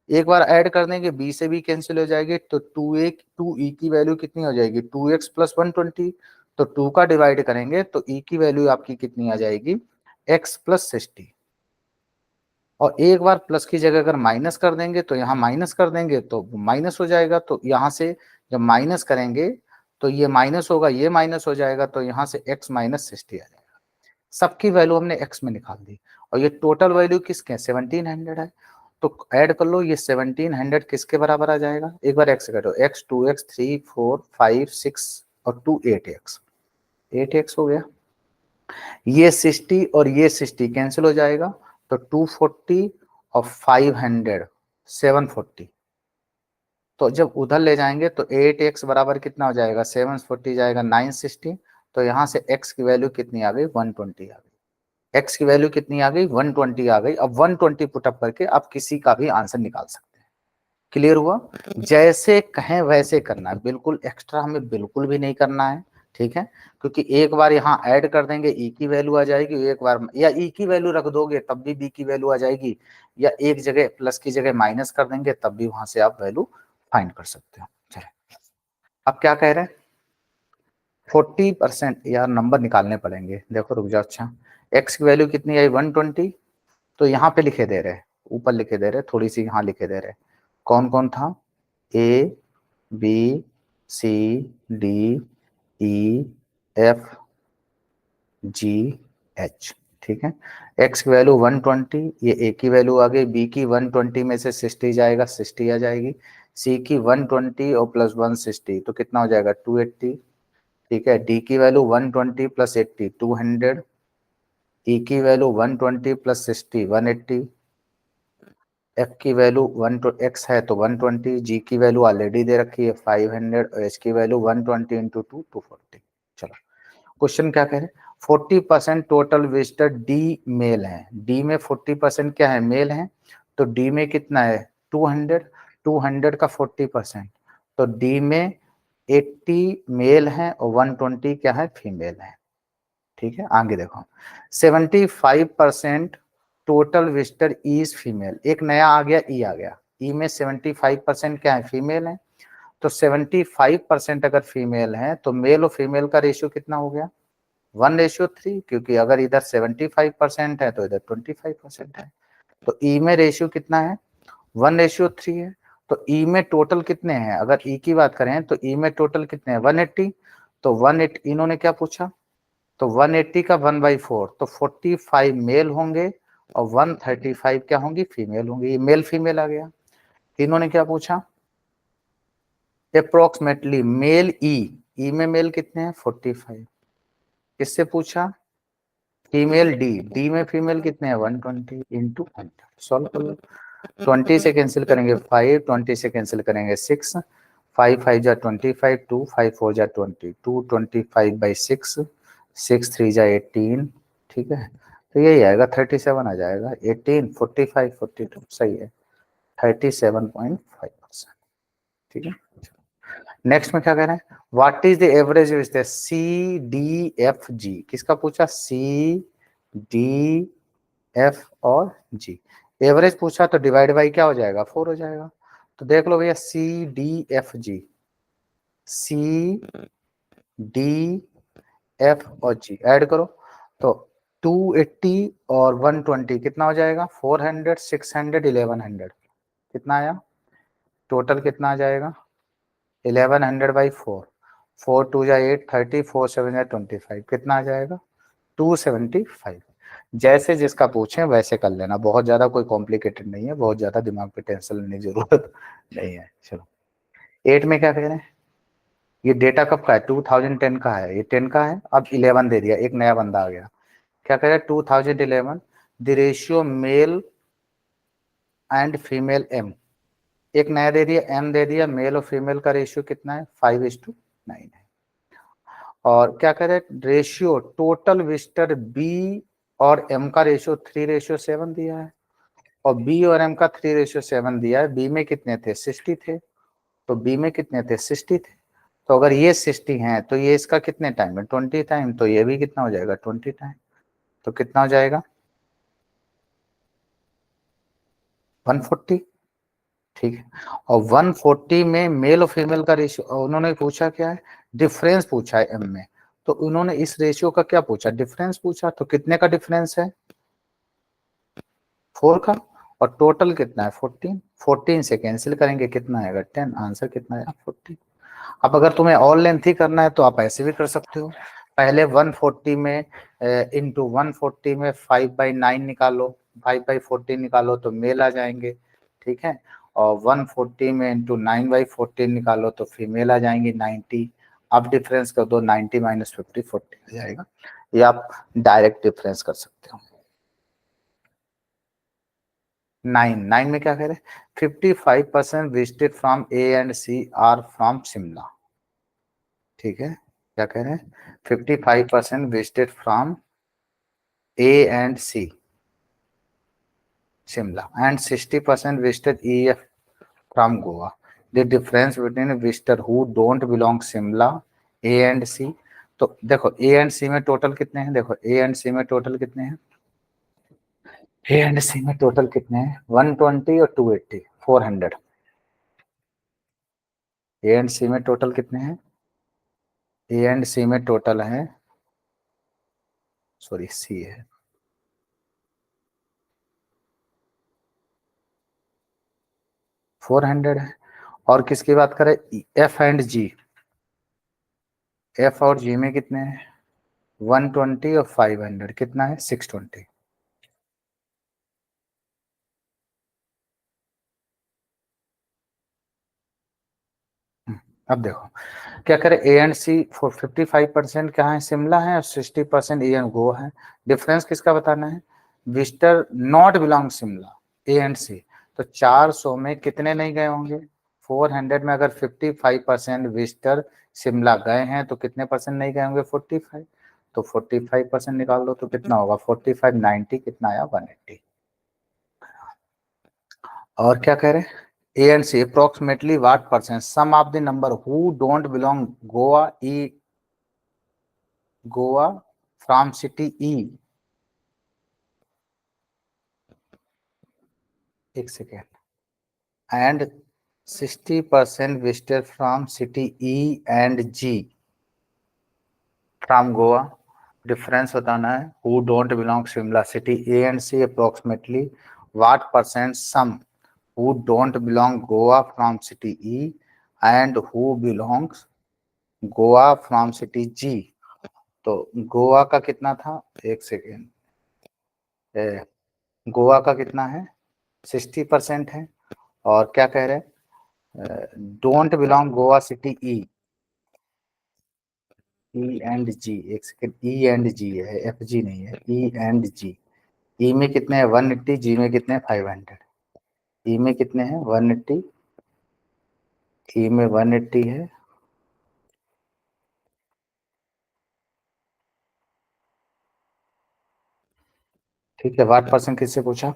एक बार ऐड कर देंगे b से b कैंसिल हो जाएगी, तो 2e की वैल्यू कितनी हो जाएगी 2x प्लस 120, तो 2 का डिवाइड करेंगे तो ई की वैल्यू आपकी कितनी आ जाएगी, x प्लस 60। और एक बार प्लस की जगह अगर माइनस कर देंगे तो यहाँ माइनस कर देंगे तो माइनस हो जाएगा, तो यहाँ से जब माइनस करेंगे तो ये माइनस होगा, ये माइनस हो जाएगा, तो यहाँ से x माइनस 60 आ जाएगा। सबकी वैल्यू हमने x में निकाल दी। और ये टोटल वैल्यू किसके 1700 है, तो ऐड कर लो, ये 1700 किसके बराबर आ जाएगा, एक बार x करो, x 2x 3 4 5 6 और 2 8x, 8x हो गया। ये 60 और ये 60 कैंसिल हो जाएगा, तो 240 और 500 740। तो जब उधर ले जाएंगे तो 8x बराबर कितना हो जाएगा, 740 जाएगा 960। तो यहाँ से x की वैल्यू कितनी आ गई, 120 आ गई। x की वैल्यू कितनी आ गई, 120 आ गई। अब 120 पुटअप करके आप किसी का भी आंसर निकाल सकते हैं। क्लियर हुआ? जैसे कहें वैसे करना है, बिल्कुल एक्स्ट्रा हमें बिल्कुल भी नहीं करना है, ठीक है। क्योंकि एक बार यहाँ ऐड कर देंगे ई की वैल्यू आ जाएगी, एक बार या ई की वैल्यू रख दोगे तब भी बी की वैल्यू आ जाएगी, या एक जगह प्लस की जगह माइनस कर देंगे तब भी वहां से आप वैल्यू फाइंड कर सकते हो। चलिए अब क्या कह रहे हैं, 40% यार नंबर निकालने पड़ेंगे, देखो रुक जाओ। अच्छा एक्स की वैल्यू कितनी आई 120, तो यहाँ पे लिखे दे रहे, ऊपर लिखे दे रहे, थोड़ी सी यहाँ लिखे दे रहे, कौन कौन था, A B C D E F G H, ठीक है। एक्स की वैल्यू 120, ये ए की वैल्यू आ गई, बी की 120 में से 60 जाएगा, 60 आ जाएगी, सी की 120 और प्लस 160 तो कितना हो जाएगा 280, ठीक है। डी की वैल्यू 120 प्लस 80 200, ई की वैल्यू 120 प्लस 60 180, एफ की वैल्यू एक्स है तो 120, जी की वैल्यू ऑलरेडी दे रखी है 500 और एच की वैल्यू 120 इंटू 2 240। चलो क्वेश्चन क्या कह रहे हैं, 40% टोटल विजिटर डी मेल है, डी में 40% क्या है, मेल है, तो डी में कितना है 200, 200 का 40%, तो डी में 80 मेल है और 120 क्या है, फीमेल है, ठीक है। आगे देखो 75% टोटल विजिटर इज फीमेल, एक नया आ गया ई आ गया, ई में 75% क्या है, फीमेल है, तो 75% अगर फीमेल है तो मेल और फीमेल का रेशियो कितना हो गया 1:3, क्योंकि अगर इधर 75% है तो इधर 25% है, तो ई में रेशियो कितना है 1:3 है। तो ई में टोटल कितने हैं, अगर ई की बात करें तो ई में टोटल कितने हैं 180, तो 180 इन्होंने क्या पूछा, तो 180 का 1/4 तो 45 मेल होंगे और 135 क्या होंगी, फीमेल होंगी, ये मेल फीमेल आ गया। इन्होंने क्या पूछा, अप्रोक्सीमेटली मेल ई में मेल कितने हैं 45, किससे पूछा, फीमेल डी, डी में फीमेल कितने हैं 120 इंटू 100, सॉल्व कर लो। 20 से कैंसिल करेंगे 5, 20 से कैंसिल करेंगे 6, 5 5 जा 25, 2 5 4 जा 20, 2 25/6, 6 3 जा 18, ठीक है। तो यही आएगा 37 आ जाएगा, 18 45 42 सही है, 37.5%, ठीक है। नेक्स्ट में क्या कह रहे हैं, what is the average with C D F G, किसका पूछा, सी डी एफ और जी, एवरेज पूछा तो डिवाइड बाई क्या हो जाएगा 4 हो जाएगा। तो देख लो भैया C D F G, C D F और जी ऐड करो तो 280 और 120 कितना हो जाएगा 400 600 1100, कितना आया टोटल, कितना आ जाएगा 1100/4, 4 2 जा 8 30, 4 7 जा 25, कितना आ जाएगा 275। जैसे जिसका पूछे वैसे कर लेना, बहुत ज्यादा कोई कॉम्प्लिकेटेड नहीं है, बहुत ज्यादा दिमाग पे टेंशन लेने की जरूरत नहीं है। चलो 8 में क्या कह रहे हैं, ये डेटा कब का है 2010 का है, ये 10 का है, अब 11 दे दिया, एक नया बंदा आ गया, क्या कह रहे हैं 2011 the ratio male and female M, एक नया दे दिया एम दे दिया, मेल और फीमेल का रेशियो कितना है 5:9 है। और क्या कह रहे हैं रेशियो टोटल विजिटर बी और एम का रेशियो 3:7 दिया है, और बी और एम का 3:7 दिया है, बी में कितने थे 60 थे, तो बी में कितने थे 60 थे, तो अगर ये 60 हैं तो ये इसका कितने टाइम है 20 टाइम, तो ये भी कितना हो जाएगा 20 टाइम, तो कितना हो जाएगा 140, ठीक है। और 140 में मेल और फीमेल का रेशियो, उन्होंने पूछा क्या है डिफरेंस पूछा है एम में, तो उन्होंने इस रेशियो का क्या पूछा, डिफरेंस पूछा। तो कितने का डिफरेंस है, 4 का, और टोटल कितना है 14। 14 से कैंसिल करेंगे कितना आएगा 10, आंसर कितना आएगा 14। अब अगर तुम्हें और लेंथी करना है तो आप ऐसे भी कर सकते हो, पहले 140 में इंटू 140 में 5/9 निकालो, 5/14 निकालो तो मेल आ जाएंगे, ठीक है। और 140 में इंटू 9/14 निकालो तो फीमेल आ जाएंगी 90। अब डिफरेंस कर दो, 90 माइनस 50 40 आ जाएगा। ये आप डायरेक्ट डिफरेंस कर सकते हो। 9 में क्या कह रहे हैं, 55% visited from A and C are from Shimla, ठीक है। क्या कह रहे हैं, 55% visited from A and C Shimla and 60% visited EF from Goa. The difference between a visitor who don't belong Shimla A and C, तो देखो ए एंड सी में टोटल कितने हैं, देखो ए एंड सी में टोटल कितने हैं, ए एंड सी में टोटल कितने हैं 120 और 280, 400। ए एंड सी में टोटल कितने हैं, ए एंड सी में टोटल है, सॉरी सी है 400 है। और किसकी बात करें, एफ एंड जी, एफ और जी में कितने हैं 120 और 500, कितना है 620। अब देखो क्या करें, ए एंड सी 55% क्या है शिमला है और 60% ए एंड गोवा है। डिफरेंस किसका बताना है, visitor not belong Shimla A and C. तो 400 में कितने नहीं गए होंगे, 400 में अगर 55% विजिटर शिमला गए हैं तो कितने परसेंट नहीं गए होंगे 45। तो 45% निकाल दो तो कितना होगा 45 90, कितना आया 180। और क्या कह रहे हैं, A and C approximately what percent sum of the number who don't belong Goa E, Goa from city E, एक second, and 60% visitor from city E and G from Goa. Difference बताना है, who don't belong Shimla city A and C approximately what percent sum who don't belong Goa from city E and who belongs Goa from city G. तो गोवा का कितना था, एक second, Goa का कितना है 60% है। और क्या कह रहे हैं, don't belong Goa city E, E and G, एक सेकेंड, ई एंड जी है एफ जी नहीं है, ई एंड जी। ई में कितने हैं 180, जी में कितने हैं 500। ई में कितने हैं 180, ई में 180 है, ठीक है। वाट परसेंट किससे पूछा,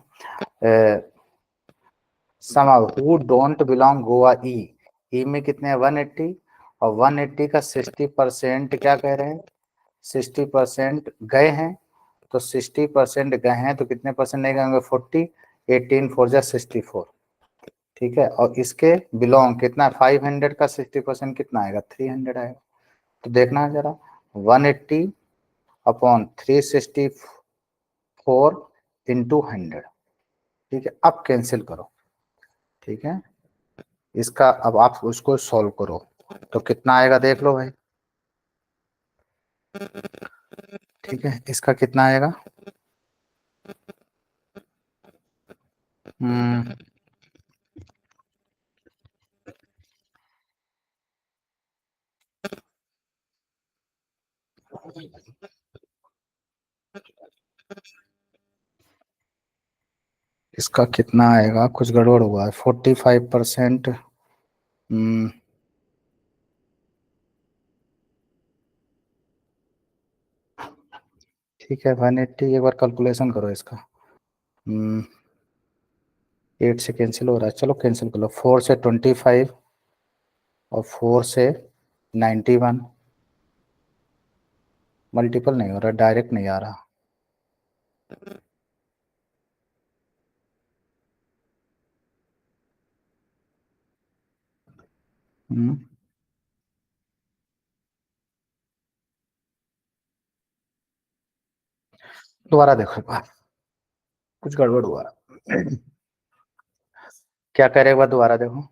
समाउ हु डोंट बिलोंग गोवा ई, ई में कितने हैं 180, और 180 का 60% क्या कह रहे हैं 60% गए हैं। तो 60% गए हैं तो कितने परसेंट नहीं गए होंगे 40, 18 4 जा 64, ठीक है। और इसके बिलोंग कितना 500 का 60% कितना आएगा 300 आएगा। तो देखना है जरा 180 अपॉन 364 इंटू 100, ठीक है। अब कैंसिल करो, ठीक है। इसका अब आप उसको सॉल्व करो तो कितना आएगा देख लो भाई, ठीक है। इसका कितना आएगा, हम्म, इसका कितना आएगा, कुछ गड़बड़ हुआ है 45%। ठीक है 180, एक बार कैलकुलेशन करो इसका, 8 से कैंसिल हो रहा है, चलो कैंसिल कर लो, 4 से 25 और 4 से 91, मल्टीपल नहीं हो रहा, डायरेक्ट नहीं आ रहा। हम्म, दोबारा देखो एक बार, कुछ गड़बड़ हुआ। क्या कह रहे, एक बार दोबारा देखो।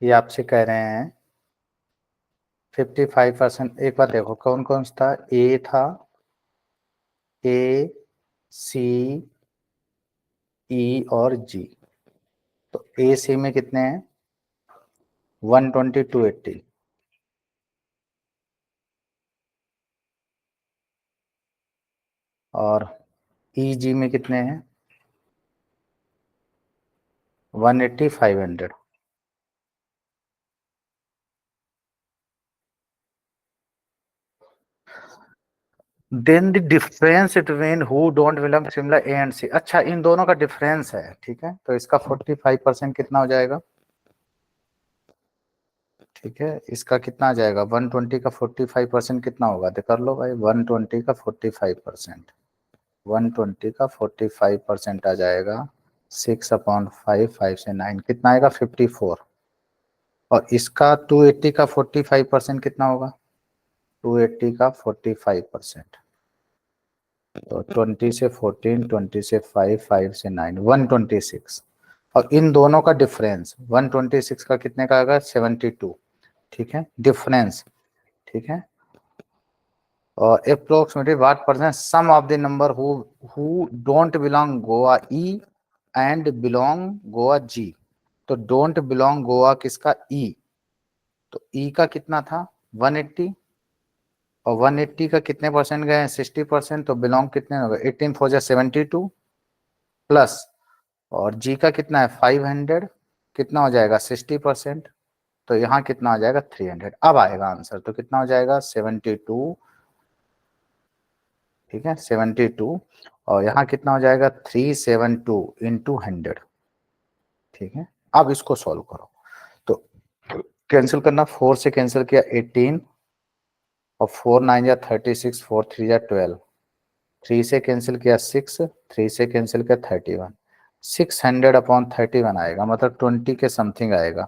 ये आपसे कह रहे हैं 55%। एक बार देखो कौन कौन सा था, ए था, ए, सी, ई और जी। तो ए सी में कितने हैं, 120, 280। और ई जी में कितने हैं, 180, 500। Then the difference between who don't belong similar A and C. अच्छा, इन दोनों का डिफरेंस है, ठीक है, तो इसका 45% कितना हो जाएगा, ठीक है, इसका कितना आ जाएगा, 120 का 45% कितना होगा, तो कर लो भाई, 120 का 45%, 120 का 45% आ जाएगा 6/5, 5 से 9 कितना आएगा, 54। और इसका 280 का 45% कितना होगा, 280 का 45%, तो 20 से 14, 20 से 5, 5 से 9, 126। और इन दोनों का डिफरेंस 126 का कितने का आएगा, 72, ठीक है, डिफरेंस, ठीक है। और approximately what percent sum of the number who don't belong Goa E and belong Goa G। तो don't belong Goa किसका, E, तो E का कितना था, 180, और 180 का कितने परसेंट गए, 60%, तो बिलोंग कितने हो गए, 18 4 जा 72 प्लस, और जी का कितना है 500, कितना हो जाएगा 60%, तो यहाँ कितना आ जाएगा 300। अब आएगा आंसर, तो कितना हो जाएगा 72, ठीक है 72, और यहाँ कितना हो जाएगा 372 इंटू 100, ठीक है। अब इसको सॉल्व करो, तो कैंसिल करना, 4 से कैंसिल किया 18, और 4 9 या 36, 4 3 या 12, 3 से कैंसिल किया 6, 3 से कैंसिल किया 31, 600/31 आएगा, मतलब 20 के समथिंग आएगा,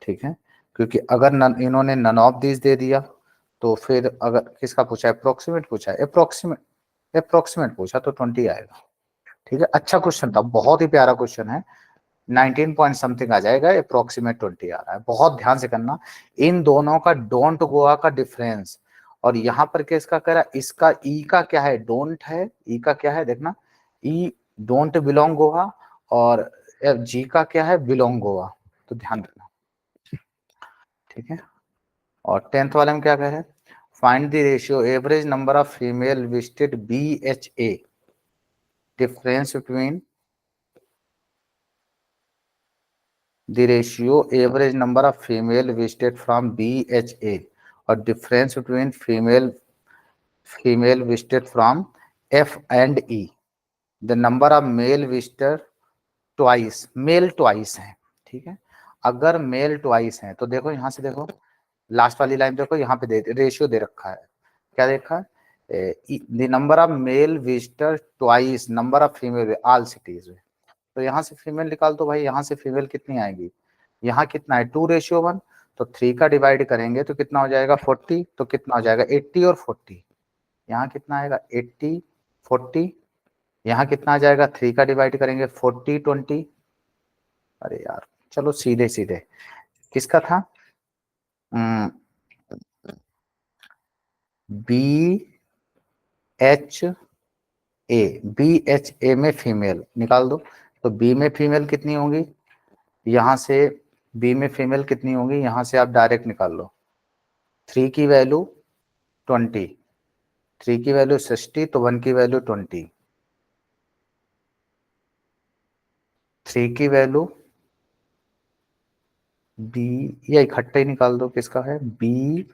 ठीक है। क्योंकि अगर इन्होंने नन ऑफ दिस दे दिया, तो फिर अगर किसका पूछा है, अप्रोक्सीमेट पूछा है, अप्रोक्सीमेट अप्रोक्सीमेट पूछा तो 20 आएगा, ठीक है। अच्छा क्वेश्चन था, बहुत ही प्यारा क्वेश्चन है, 19 पॉइंट समथिंग आ जाएगा, अप्रोक्सीमेट 20 आ रहा है, बहुत ध्यान से करना। इन दोनों का डोंट गोवा का डिफरेंस, और यहाँ पर किसका कह रहा है, इसका ई का क्या है, डोंट है, ई का क्या है देखना, ई डोंट बिलोंग गोवा, और जी का क्या है, बिलोंग गोवा, तो ध्यान रखना, ठीक है। और 10th वाले में क्या कह रहे हैं, find the ratio average number of female visited BHA, difference between the ratio average number of female visited from BHA, or difference between female visited from F and E, the number of male visitor twice, male twice है, ठीक है। अगर mail twice है तो देखो यहाँ से देखो, लास्ट वाली लाइन देखो, यहाँ पे दे रेशियो दे रखा है, क्या देखा है, the number of male visitor twice number of female all cities में, तो यहाँ से फीमेल निकाल दो भाई, यहाँ से फीमेल कितनी आएगी, यहाँ कितना है 2:1, तो 3 का डिवाइड करेंगे तो कितना हो जाएगा 40, तो कितना हो जाएगा 80 और 40, यहाँ कितना आएगा 80, 40, यहाँ कितना आ जाएगा 3 का डिवाइड करेंगे 40, 20, अरे यार चलो सीधे सीधे, किसका था, BHA में फीमेल निकाल दो, तो बी में फीमेल कितनी होंगी, यहाँ से बी में फीमेल कितनी होंगी, यहाँ से आप डायरेक्ट निकाल लो, 3 की वैल्यू 20, 3 की वैल्यू 60, तो 1 की वैल्यू 20, 3 की वैल्यू बी, या इकट्ठा ही निकाल दो, किसका है बी,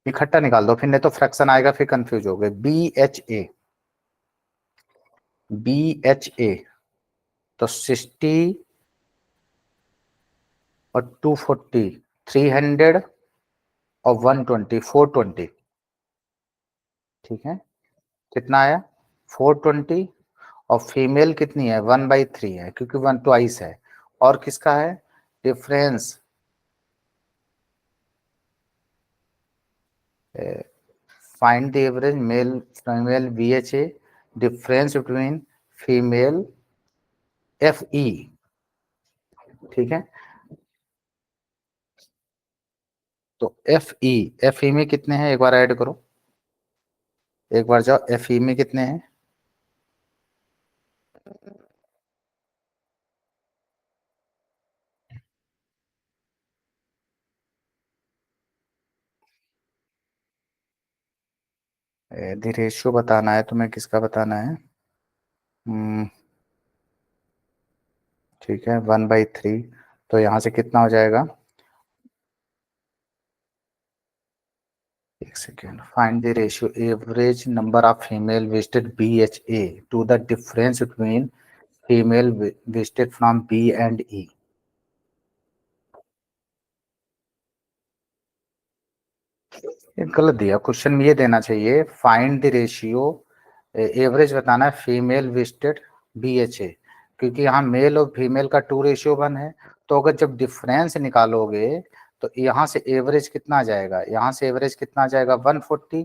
इकट्ठा निकाल दो, फिर नहीं तो फ्रैक्शन आएगा, फिर कंफ्यूज हो गए, बी एच ए तो 60 और 240, 300 और 120, 420, ठीक है, कितना आया 420, और फीमेल कितनी है 1/3 है, क्योंकि 1 ट्वाइस है, और किसका है difference, find the average male female BHA, difference between female FE, ठीक है। तो FE में कितने हैं, एक बार ऐड करो, एक बार जाओ FE में कितने हैं। यदि रेशियो बताना है तुम्हें, किसका बताना है? ठीक है, 1/3, तो यहाँ से कितना हो जाएगा? एक second, find the ratio average number of female visited BHA to the difference between female visited from B and E। ये गलत दिया, क्वेश्चन में ये देना चाहिए फाइंड द रेशियो, एवरेज बताना है फीमेल विजिटेड BHA, क्योंकि यहाँ मेल और फीमेल का 2:1 है। तो अगर जब डिफरेंस निकालोगे तो यहाँ से एवरेज कितना आ जाएगा, यहाँ से एवरेज कितना आ जाएगा 140,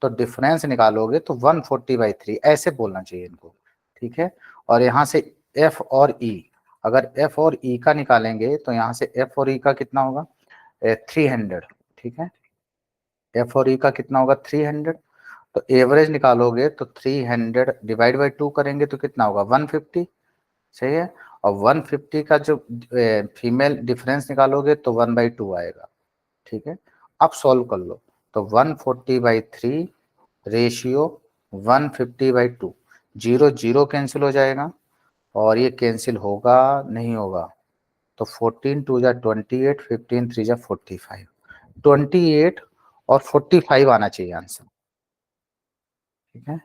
तो डिफरेंस निकालोगे तो 140/3 ऐसे बोलना चाहिए इनको, ठीक है। और यहाँ से F और E, अगर F और E का निकालेंगे तो यहाँ से F और E का कितना होगा 300, ठीक है। F और E का कितना होगा 300, तो एवरेज निकालोगे तो 300 डिवाइड बाई 2 करेंगे तो कितना होगा 150, सही है। और 150 का जो फीमेल डिफरेंस निकालोगे तो 1/2 आएगा, ठीक है। अब सॉल्व कर लो, तो 140/3 रेशियो 150/2, जीरो जीरो कैंसिल हो जाएगा और ये कैंसिल होगा नहीं होगा, तो 14×2 = 28, 15×3 = 45, 28 और 45 आना चाहिए आंसर, ठीक है।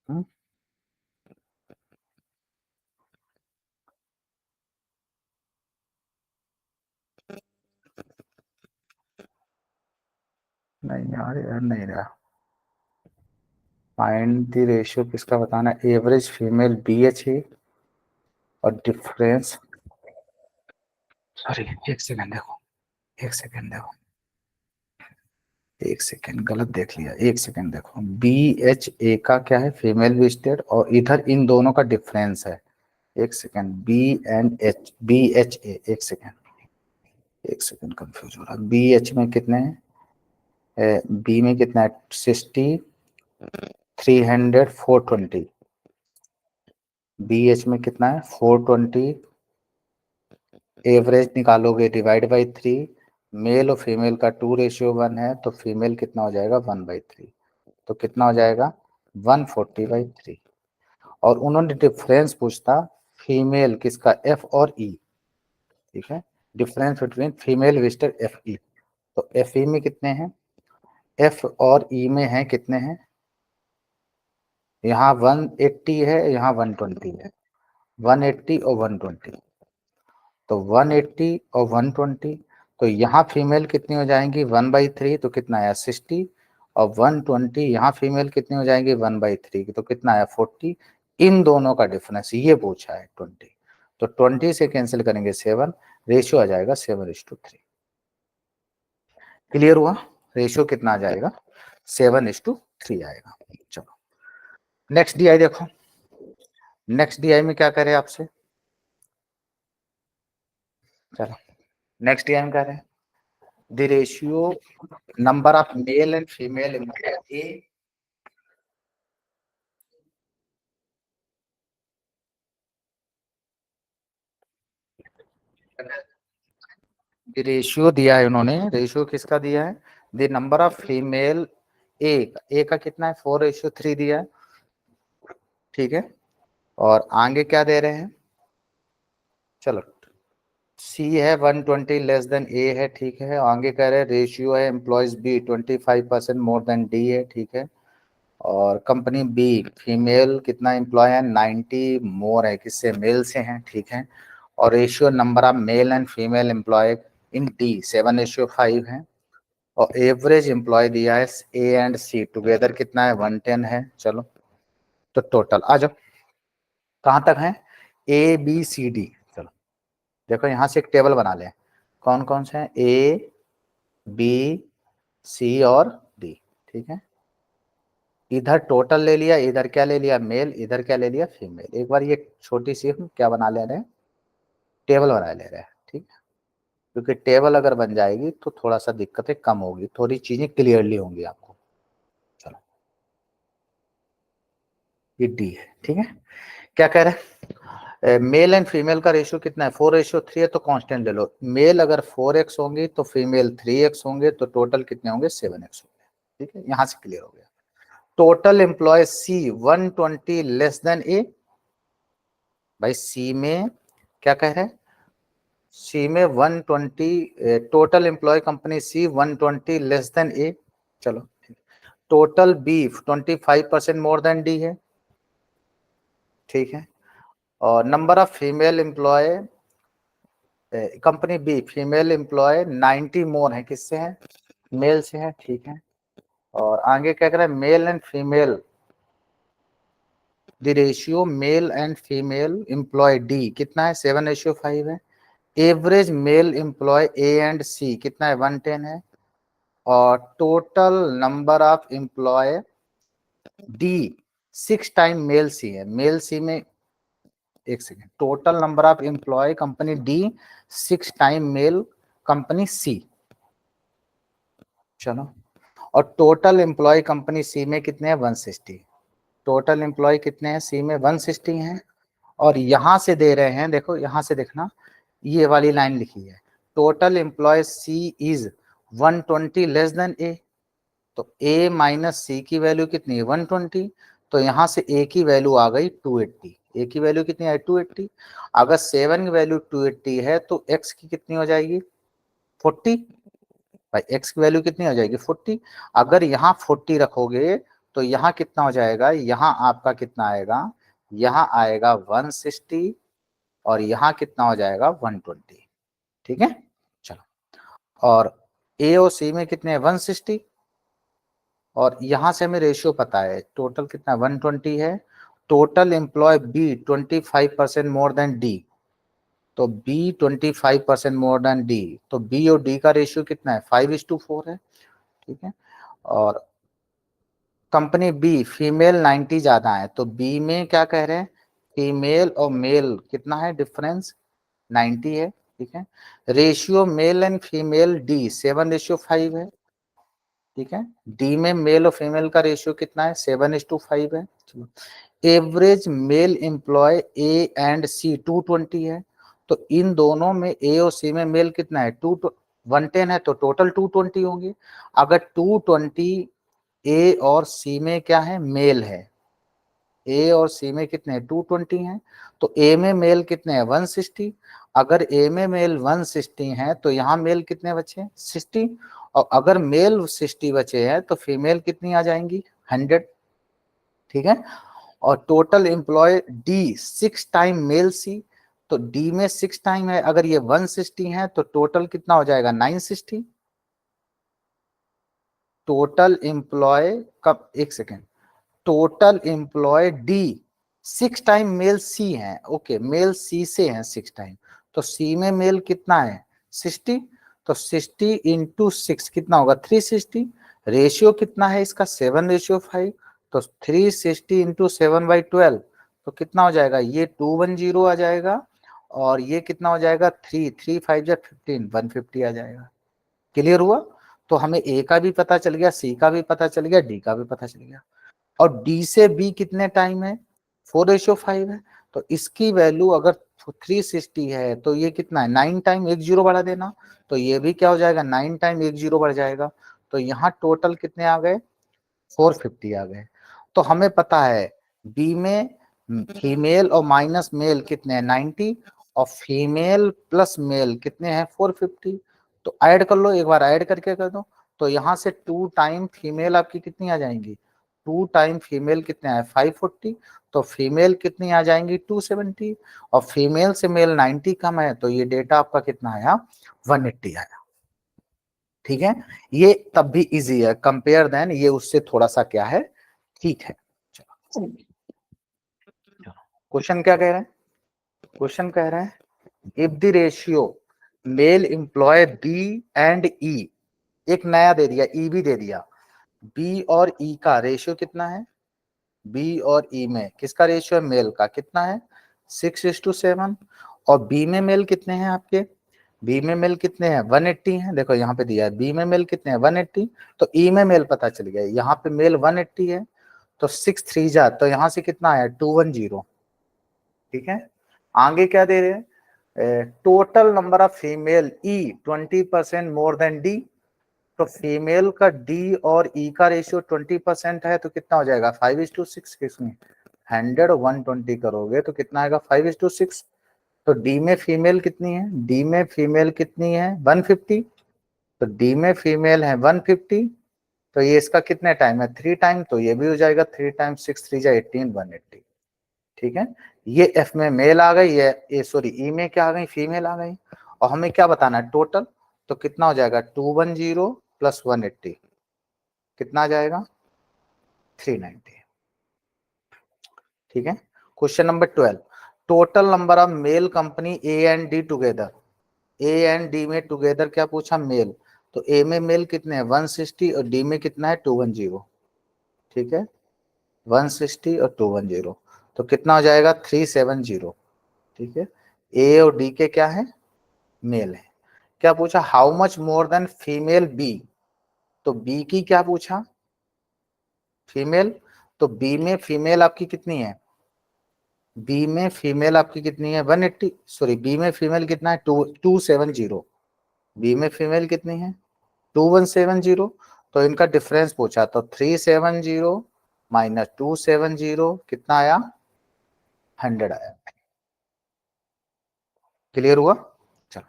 हम्म, नहीं यार, यार नहीं रहा। फाइंड द रेशियो किसका बताना है, एवरेज फीमेल BHA और डिफरेंस, सॉरी एक सेकंड देखो, एक सेकंड देखो, एक सेकंड गलत देख लिया, एक सेकंड देखो, BHA का क्या है फीमेल विजिटेड, और इधर इन दोनों का डिफरेंस है। एक सेकंड, BHA, एक सेकंड कंफ्यूज हो रहा, BH में कितने हैं, B में कितना है 60, 300, 420, BH में कितना है 420, एवरेज निकालोगे डिवाइड बाई 3, मेल और फीमेल का 2:1 है, तो फीमेल कितना हो जाएगा 1/3, तो कितना हो जाएगा 140/3। और उन्होंने डिफरेंस पूछता फीमेल किसका F और E, ठीक है, difference between female visitor FE, तो FE में कितने हैं, F और E में है कितने हैं, यहाँ 180 है, यहाँ 120 है, 180 और 120, तो 180 और 120, तो यहाँ फीमेल कितनी हो जाएंगी 1/3, तो कितना आया 60, और 120 यहाँ फीमेल कितनी हो जाएंगी 1/3, तो कितना आया 40, इन दोनों का डिफरेंस ये पूछा है 20, तो 20 से कैंसिल करेंगे 7, रेशियो आ जाएगा 7:3। क्लियर हुआ, रेशियो कितना आ जाएगा 7:3 आएगा। चलो नेक्स्ट DI देखो, नेक्स्ट DI में क्या करें आपसे, चलो नेक्स्ट DI में क्या करें, the ratio number of male and female employ ratio दिया है उन्होंने, रेशियो किसका दिया है, द नंबर ऑफ फीमेल ए का कितना है 4:3 दिया है, ठीक है। और आगे क्या दे रहे हैं, चलो C है 120 लेस देन A है, ठीक है। आगे कह रहे हैं रेशियो है employees B 25% more then D है, ठीक है। और कंपनी B फीमेल कितना एम्प्लॉय है 90 मोर है, किससे मेल से हैं, ठीक है। और ratio number of male and female employee in D 7:5 है। और एवरेज एम्प्लॉय दिया है A एंड C टुगेदर कितना है 110 है। चलो तो टोटल आ जाओ, कहाँ तक है A B C D, चलो देखो यहाँ से एक टेबल बना लें, कौन कौन से हैं, ए बी सी और डी, ठीक है। इधर टोटल ले लिया, इधर क्या ले लिया, मेल, इधर क्या ले लिया, फीमेल। एक बार ये छोटी सी हम क्या बना ले रहे हैं, टेबल बना ले रहे हैं, ठीक है। क्योंकि टेबल अगर बन जाएगी तो थोड़ा सा दिक्कतें कम होगी, थोड़ी चीजें क्लियरली होंगी आपको। चलो ये डी है, ठीक है। क्या कह रहे हैं, मेल एंड फीमेल का रेशियो कितना है, 4:3 है, तो कांस्टेंट ले लो। मेल अगर 4x होंगे तो फीमेल 3x होंगे, तो टोटल कितने होंगे, 7x होंगे, ठीक है। यहां से क्लियर हो गया। टोटल एम्प्लॉय सी 120 लेस देन ए, भाई सी में क्या कह रहे हैं, सी में 120, total employ company C 120 less than A, चलो। Total B 25% more than D है, ठीक है। और number of female employ company B, female employ 90 more है, किससे है, मेल से है, ठीक है। और आगे क्या कर रहा है, male and female, the ratio male and female employee D कितना है, 7:5 है। Average male employee A and C कितना है, 110 है। और total number of employee D 6 time male C है, मेल सी में, एक second, total number of employ company D 6 time male company C, चलो। और टोटल एम्प्लॉय कंपनी सी में कितने हैं, 160। टोटल एम्प्लॉय कितने हैं सी में, 160 हैं। और यहां से दे रहे हैं, देखो यहां से देखना, ये वाली लाइन लिखी है, total employee C is 120 less than A, तो ए माइनस सी की वैल्यू कितनी है, 120। तो यहां से ए की वैल्यू आ गई 280, ए की वैल्यू कितनी आई, 280। अगर 7 की वैल्यू 280 है तो एक्स की कितनी हो जाएगी, 40, भाई एक्स की वैल्यू कितनी हो जाएगी, 40। अगर यहाँ 40 रखोगे तो यहाँ कितना हो जाएगा, यहाँ आपका कितना आएगा, यहाँ आएगा 160, और यहाँ कितना हो जाएगा, 120, ठीक है। चलो, और ए और सी में कितने हैं, 160, और यहां से हमें रेशियो पता है, टोटल कितना 120 है। Total employ B 25% more than D, तो बी 25% मोर देन डी, तो बी और डी का रेशियो कितना है, 5:4 है, ठीक है। और कंपनी बी फीमेल 90 ज्यादा है, तो बी में क्या कह रहे हैं, फीमेल और मेल कितना है डिफरेंस, 90 है, ठीक है। Ratio male and female D 7:5 है, ठीक है। डी में मेल और फीमेल का रेशियो कितना है, 7:5 है, चलो। Average male employee A and C 220 है, तो इन दोनों में ए और सी में मेल कितना है, 110 है, तो टोटल 220 होंगे। अगर 220 ए और सी में क्या है, मेल है, ए और सी में कितने हैं, 220 हैं, तो ए में मेल कितने हैं, 160। अगर ए में मेल 160 हैं तो यहाँ मेल कितने बचे, 60। और अगर मेल 60 बचे हैं तो फीमेल कितनी आ जाएंगी, 100, ठीक है। और total employee D 6 time male C, तो डी में 6 टाइम है, अगर ये 160 है तो टोटल कितना हो जाएगा, 960। टोटल एम्प्लॉय कब, एक second, total employee D 6 time male C है, ओके, मेल सी से है 6 टाइम, तो सी में मेल कितना है, 60, तो 60 इंटू 6 कितना होगा, 360। रेशियो कितना है इसका, 7:5, तो 360 इंटू 7/12, तो कितना हो जाएगा, ये 210 आ जाएगा, और ये कितना हो जाएगा, 3 3 5 15 150 आ जाएगा। क्लियर हुआ, तो हमें ए का भी पता चल गया, सी का भी पता चल गया, डी का भी पता चल गया। और डी से बी कितने टाइम है, 4:5 है, तो इसकी वैल्यू अगर 360 है तो ये कितना है, 9 टाइम, एक जीरो बढ़ा देना, तो ये भी क्या हो जाएगा, 9 टाइम एक जीरो बढ़ जाएगा, तो यहाँ टोटल कितने आ गए, 450 आ गए। तो हमें पता है बी में फीमेल और माइनस मेल कितने हैं, 90, और फीमेल प्लस मेल कितने हैं, 450। तो ऐड कर लो, एक बार ऐड करके कर दो, तो यहाँ से 2 टाइम फीमेल आपकी कितनी आ जाएंगी, 2 टाइम फीमेल कितने आए, 540, तो फीमेल कितनी आ जाएंगी, 270, और फीमेल से मेल 90 कम है, तो ये डेटा आपका कितना आया, 180 आया, ठीक है। ये तब भी इजी है, कंपेयर देन ये उससे थोड़ा सा क्या है, ठीक है। चलो, क्वेश्चन क्या कह रहे हैं, क्वेश्चन कह रहे हैं if the ratio male employee B and E, एक नया दे दिया, ई भी दे दिया, बी और ई का रेशियो कितना है, बी और ई में किसका रेशियो है, मेल का कितना है 6:7, और बी में मेल कितने हैं आपके, बी में मेल कितने हैं 180 हैं, देखो यहाँ पे दिया है बी में मेल कितने हैं 180, तो ई में मेल पता चल गया, यहाँ पे मेल 180 है, तो 6 3 जा, तो यहाँ से कितना आया 210, ठीक है। आगे क्या दे रहे हैं, total number of female E 20% more than D, तो फीमेल का डी और ई का रेशियो 20% है, तो कितना हो जाएगा 5:6, किसमें 100 120 करोगे तो कितना आएगा 5:6, तो डी में फीमेल कितनी है, डी में फीमेल कितनी है 150, तो डी में फीमेल है 150, तो ये इसका कितने टाइम है 3 टाइम, तो ये भी हो जाएगा 3 टाइम्स 6 3 जा 18 180, ठीक है। ये एफ में मेल आ गई, ये सॉरी ई में क्या आ गई फीमेल आ गई, और हमें क्या बताना है टोटल, तो कितना हो जाएगा 210 प्लस 180, कितना आ जाएगा 390, ठीक है। Question number 12, total number of male company A and D together, A and D में टुगेदर क्या पूछा मेल, तो ए में मेल कितने हैं 160 और डी में कितना है 210, ठीक है 160 और 210, तो कितना हो जाएगा 370, ठीक है। ए और डी के क्या है मेल है। क्या पूछा how much more than female B, तो बी की क्या पूछा फीमेल, तो बी में फीमेल आपकी कितनी है, बी में फीमेल आपकी कितनी है 180, सॉरी बी में फीमेल कितना है 270, बी में फीमेल कितनी है 2170, तो इनका डिफरेंस पूछा, तो 370 माइनस 270 कितना आया 100 आया, क्लियर हुआ। चलो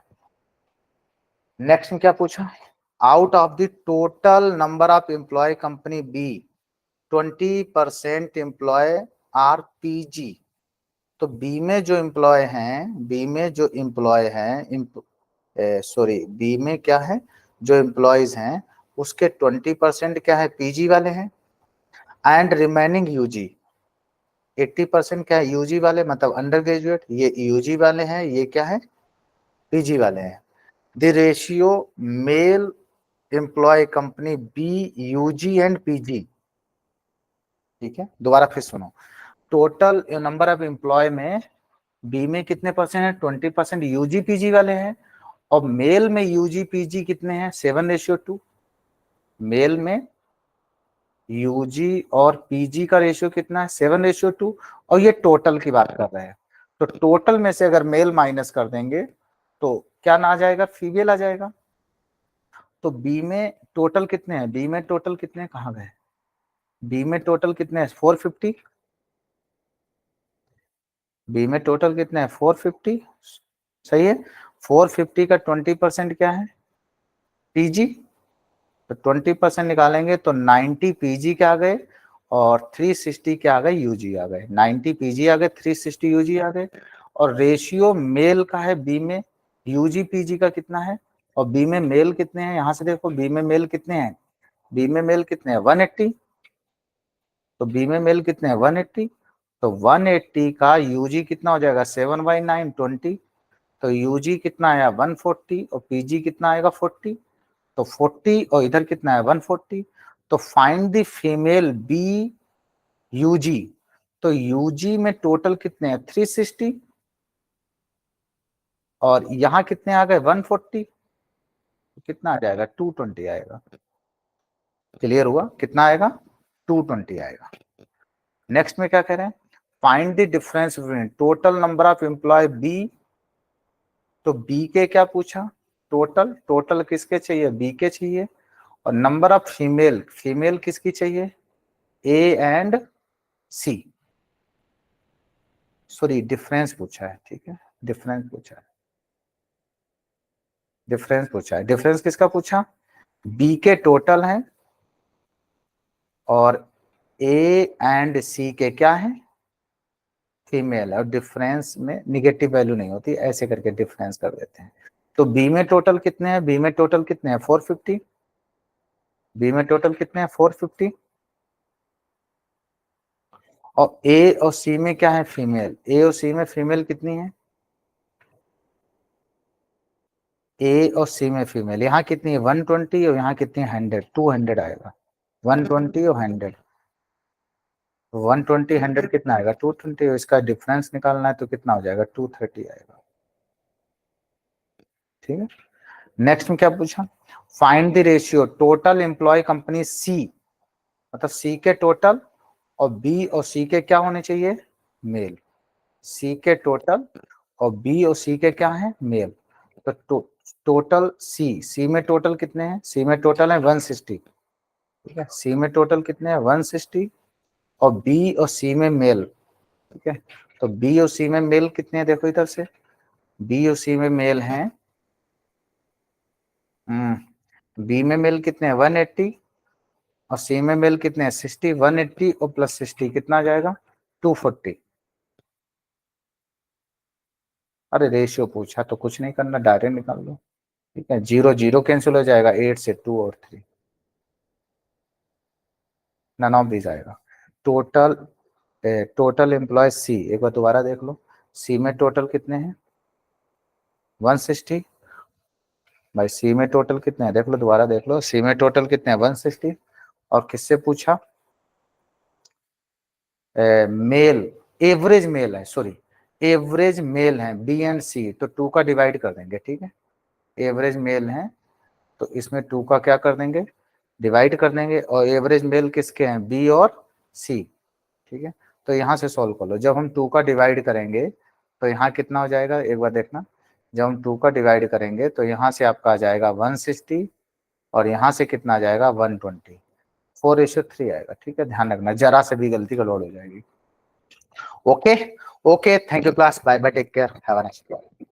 नेक्स्ट में क्या पूछा, out of the total number of employ company B 20% employ are PG, तो बी में जो एम्प्लॉय हैं, बी में जो एम्प्लॉय हैं, सॉरी बी में क्या है जो एम्प्लॉयज हैं उसके 20% क्या है पीजी वाले हैं, एंड रिमेनिंग यूजी 80% क्या है यूजी वाले, मतलब अंडर ग्रेजुएट, ये यूजी वाले हैं, ये क्या है पीजी वाले हैं। The ratio male employ company B UG and PG, ठीक है दोबारा फिर सुनो, टोटल नंबर ऑफ एम्प्लॉय में बी में कितने परसेंट है 20% यूजी पीजी वाले हैं, और मेल में यूजी पीजी कितने हैं 7:2, मेल में यूजी और पीजी का रेशियो कितना है 7:2, और ये टोटल की बात कर रहे हैं, तो टोटल में से अगर मेल माइनस कर देंगे तो क्या ना आ जाएगा फीमेल आ जाएगा, तो बी में टोटल कितने हैं, बी में टोटल कितने कहाँ गए, बी में टोटल कितने हैं 450, बी में टोटल कितने हैं 450, सही है 450 का 20% क्या है पीजी, तो 20% निकालेंगे तो 90 पीजी के आ गए और 360 के आ गए यूजी आ गए, 90 पीजी आ गए 360 यूजी आ गए, और रेशियो मेल का है बी में यूजी पीजी का कितना है, और बी में मेल कितने हैं, यहां से देखो बी में मेल कितने हैं, बी में मेल कितने हैं 180, तो बी में मेल कितने हैं 180, तो 180 का यूजी कितना हो जाएगा 7/9 20, तो यूजी कितना आया 140 और पीजी कितना आएगा 40, तो 40 और इधर कितना है 140, तो find the female B UG, तो यूजी में टोटल कितने हैं 360 और यहां कितने आ गए 140, तो कितना आ जाएगा 220 आएगा, क्लियर हुआ कितना आएगा 220 आएगा। नेक्स्ट में क्या कह रहे हैं find the difference between total number of employ B, तो बी के क्या पूछा टोटल, टोटल किसके चाहिए बी के चाहिए, और नंबर ऑफ फीमेल, फीमेल किसकी चाहिए A and C, sorry difference पूछा है, ठीक है डिफरेंस पूछा है, डिफरेंस पूछा है, डिफरेंस किसका पूछा बी के टोटल है और ए एंड सी के क्या है फीमेल, और डिफरेंस में निगेटिव वैल्यू नहीं होती, ऐसे करके डिफरेंस कर देते हैं, तो बी में टोटल कितने हैं, बी में टोटल कितने हैं 450, बी में टोटल कितने हैं 450, और ए और सी में क्या है फीमेल, ए और सी में फीमेल कितनी है ए और सी में फीमेल, यहाँ कितनी है 120 और यहाँ कितनी है 100, 200 आएगा। 120 और 100, 120 100 कितना आएगा 220, इसका डिफरेंस निकालना है तो कितना हो जाएगा 230 आएगा। ठीक है। नेक्स्ट में क्या पूछा, find the ratio total employ company C, मतलब सी के टोटल और बी और सी के क्या होने चाहिए मेल, सी के टोटल और बी और सी के क्या है मेल। तो टोटल सी में टोटल कितने हैं, सी में टोटल है 160, ठीक है, सी में टोटल कितने हैं 160 और बी और सी में मेल, ठीक है। तो बी और सी में मेल कितने हैं, देखो इधर से, बी और सी में मेल हैं, बी में मेल कितने हैं 180 और सी में मेल कितने हैं 60, 180 और प्लस 60 कितना आ जाएगा 240। अरे रेशियो पूछा तो कुछ नहीं करना, डायरेक्ट निकाल लो, ठीक है, 0 0 कैंसिल हो जाएगा, 8 से 2 और 3, नन ऑफ दिस आएगा। टोटल टोटल एम्प्लॉय सी, एक बार दोबारा देख लो, सी में टोटल कितने हैं 160, भाई सी में टोटल कितने हैं देख लो, दोबारा देख लो, सी में टोटल कितने हैं 160 और किससे पूछा मेल, एवरेज मेल है, सॉरी एवरेज मेल है बी एंड सी, तो 2 का डिवाइड कर देंगे, ठीक है, एवरेज मेल है तो इसमें 2 का क्या कर देंगे डिवाइड कर देंगे, और एवरेज मेल किसके हैं बी और सी, ठीक है। तो यहाँ से सॉल्व कर लो, जब हम 2 का डिवाइड करेंगे तो यहाँ कितना हो जाएगा एक बार देखना, जब हम 2 का डिवाइड करेंगे तो यहाँ से आपका आ जाएगा 160 और यहाँ से कितना आ जाएगा 120, 4:3 आएगा, ठीक है, ध्यान रखना जरा से भी गलती गड़बड़ हो जाएगी। Okay okay, thank you class, bye bye, take care, have a nice day.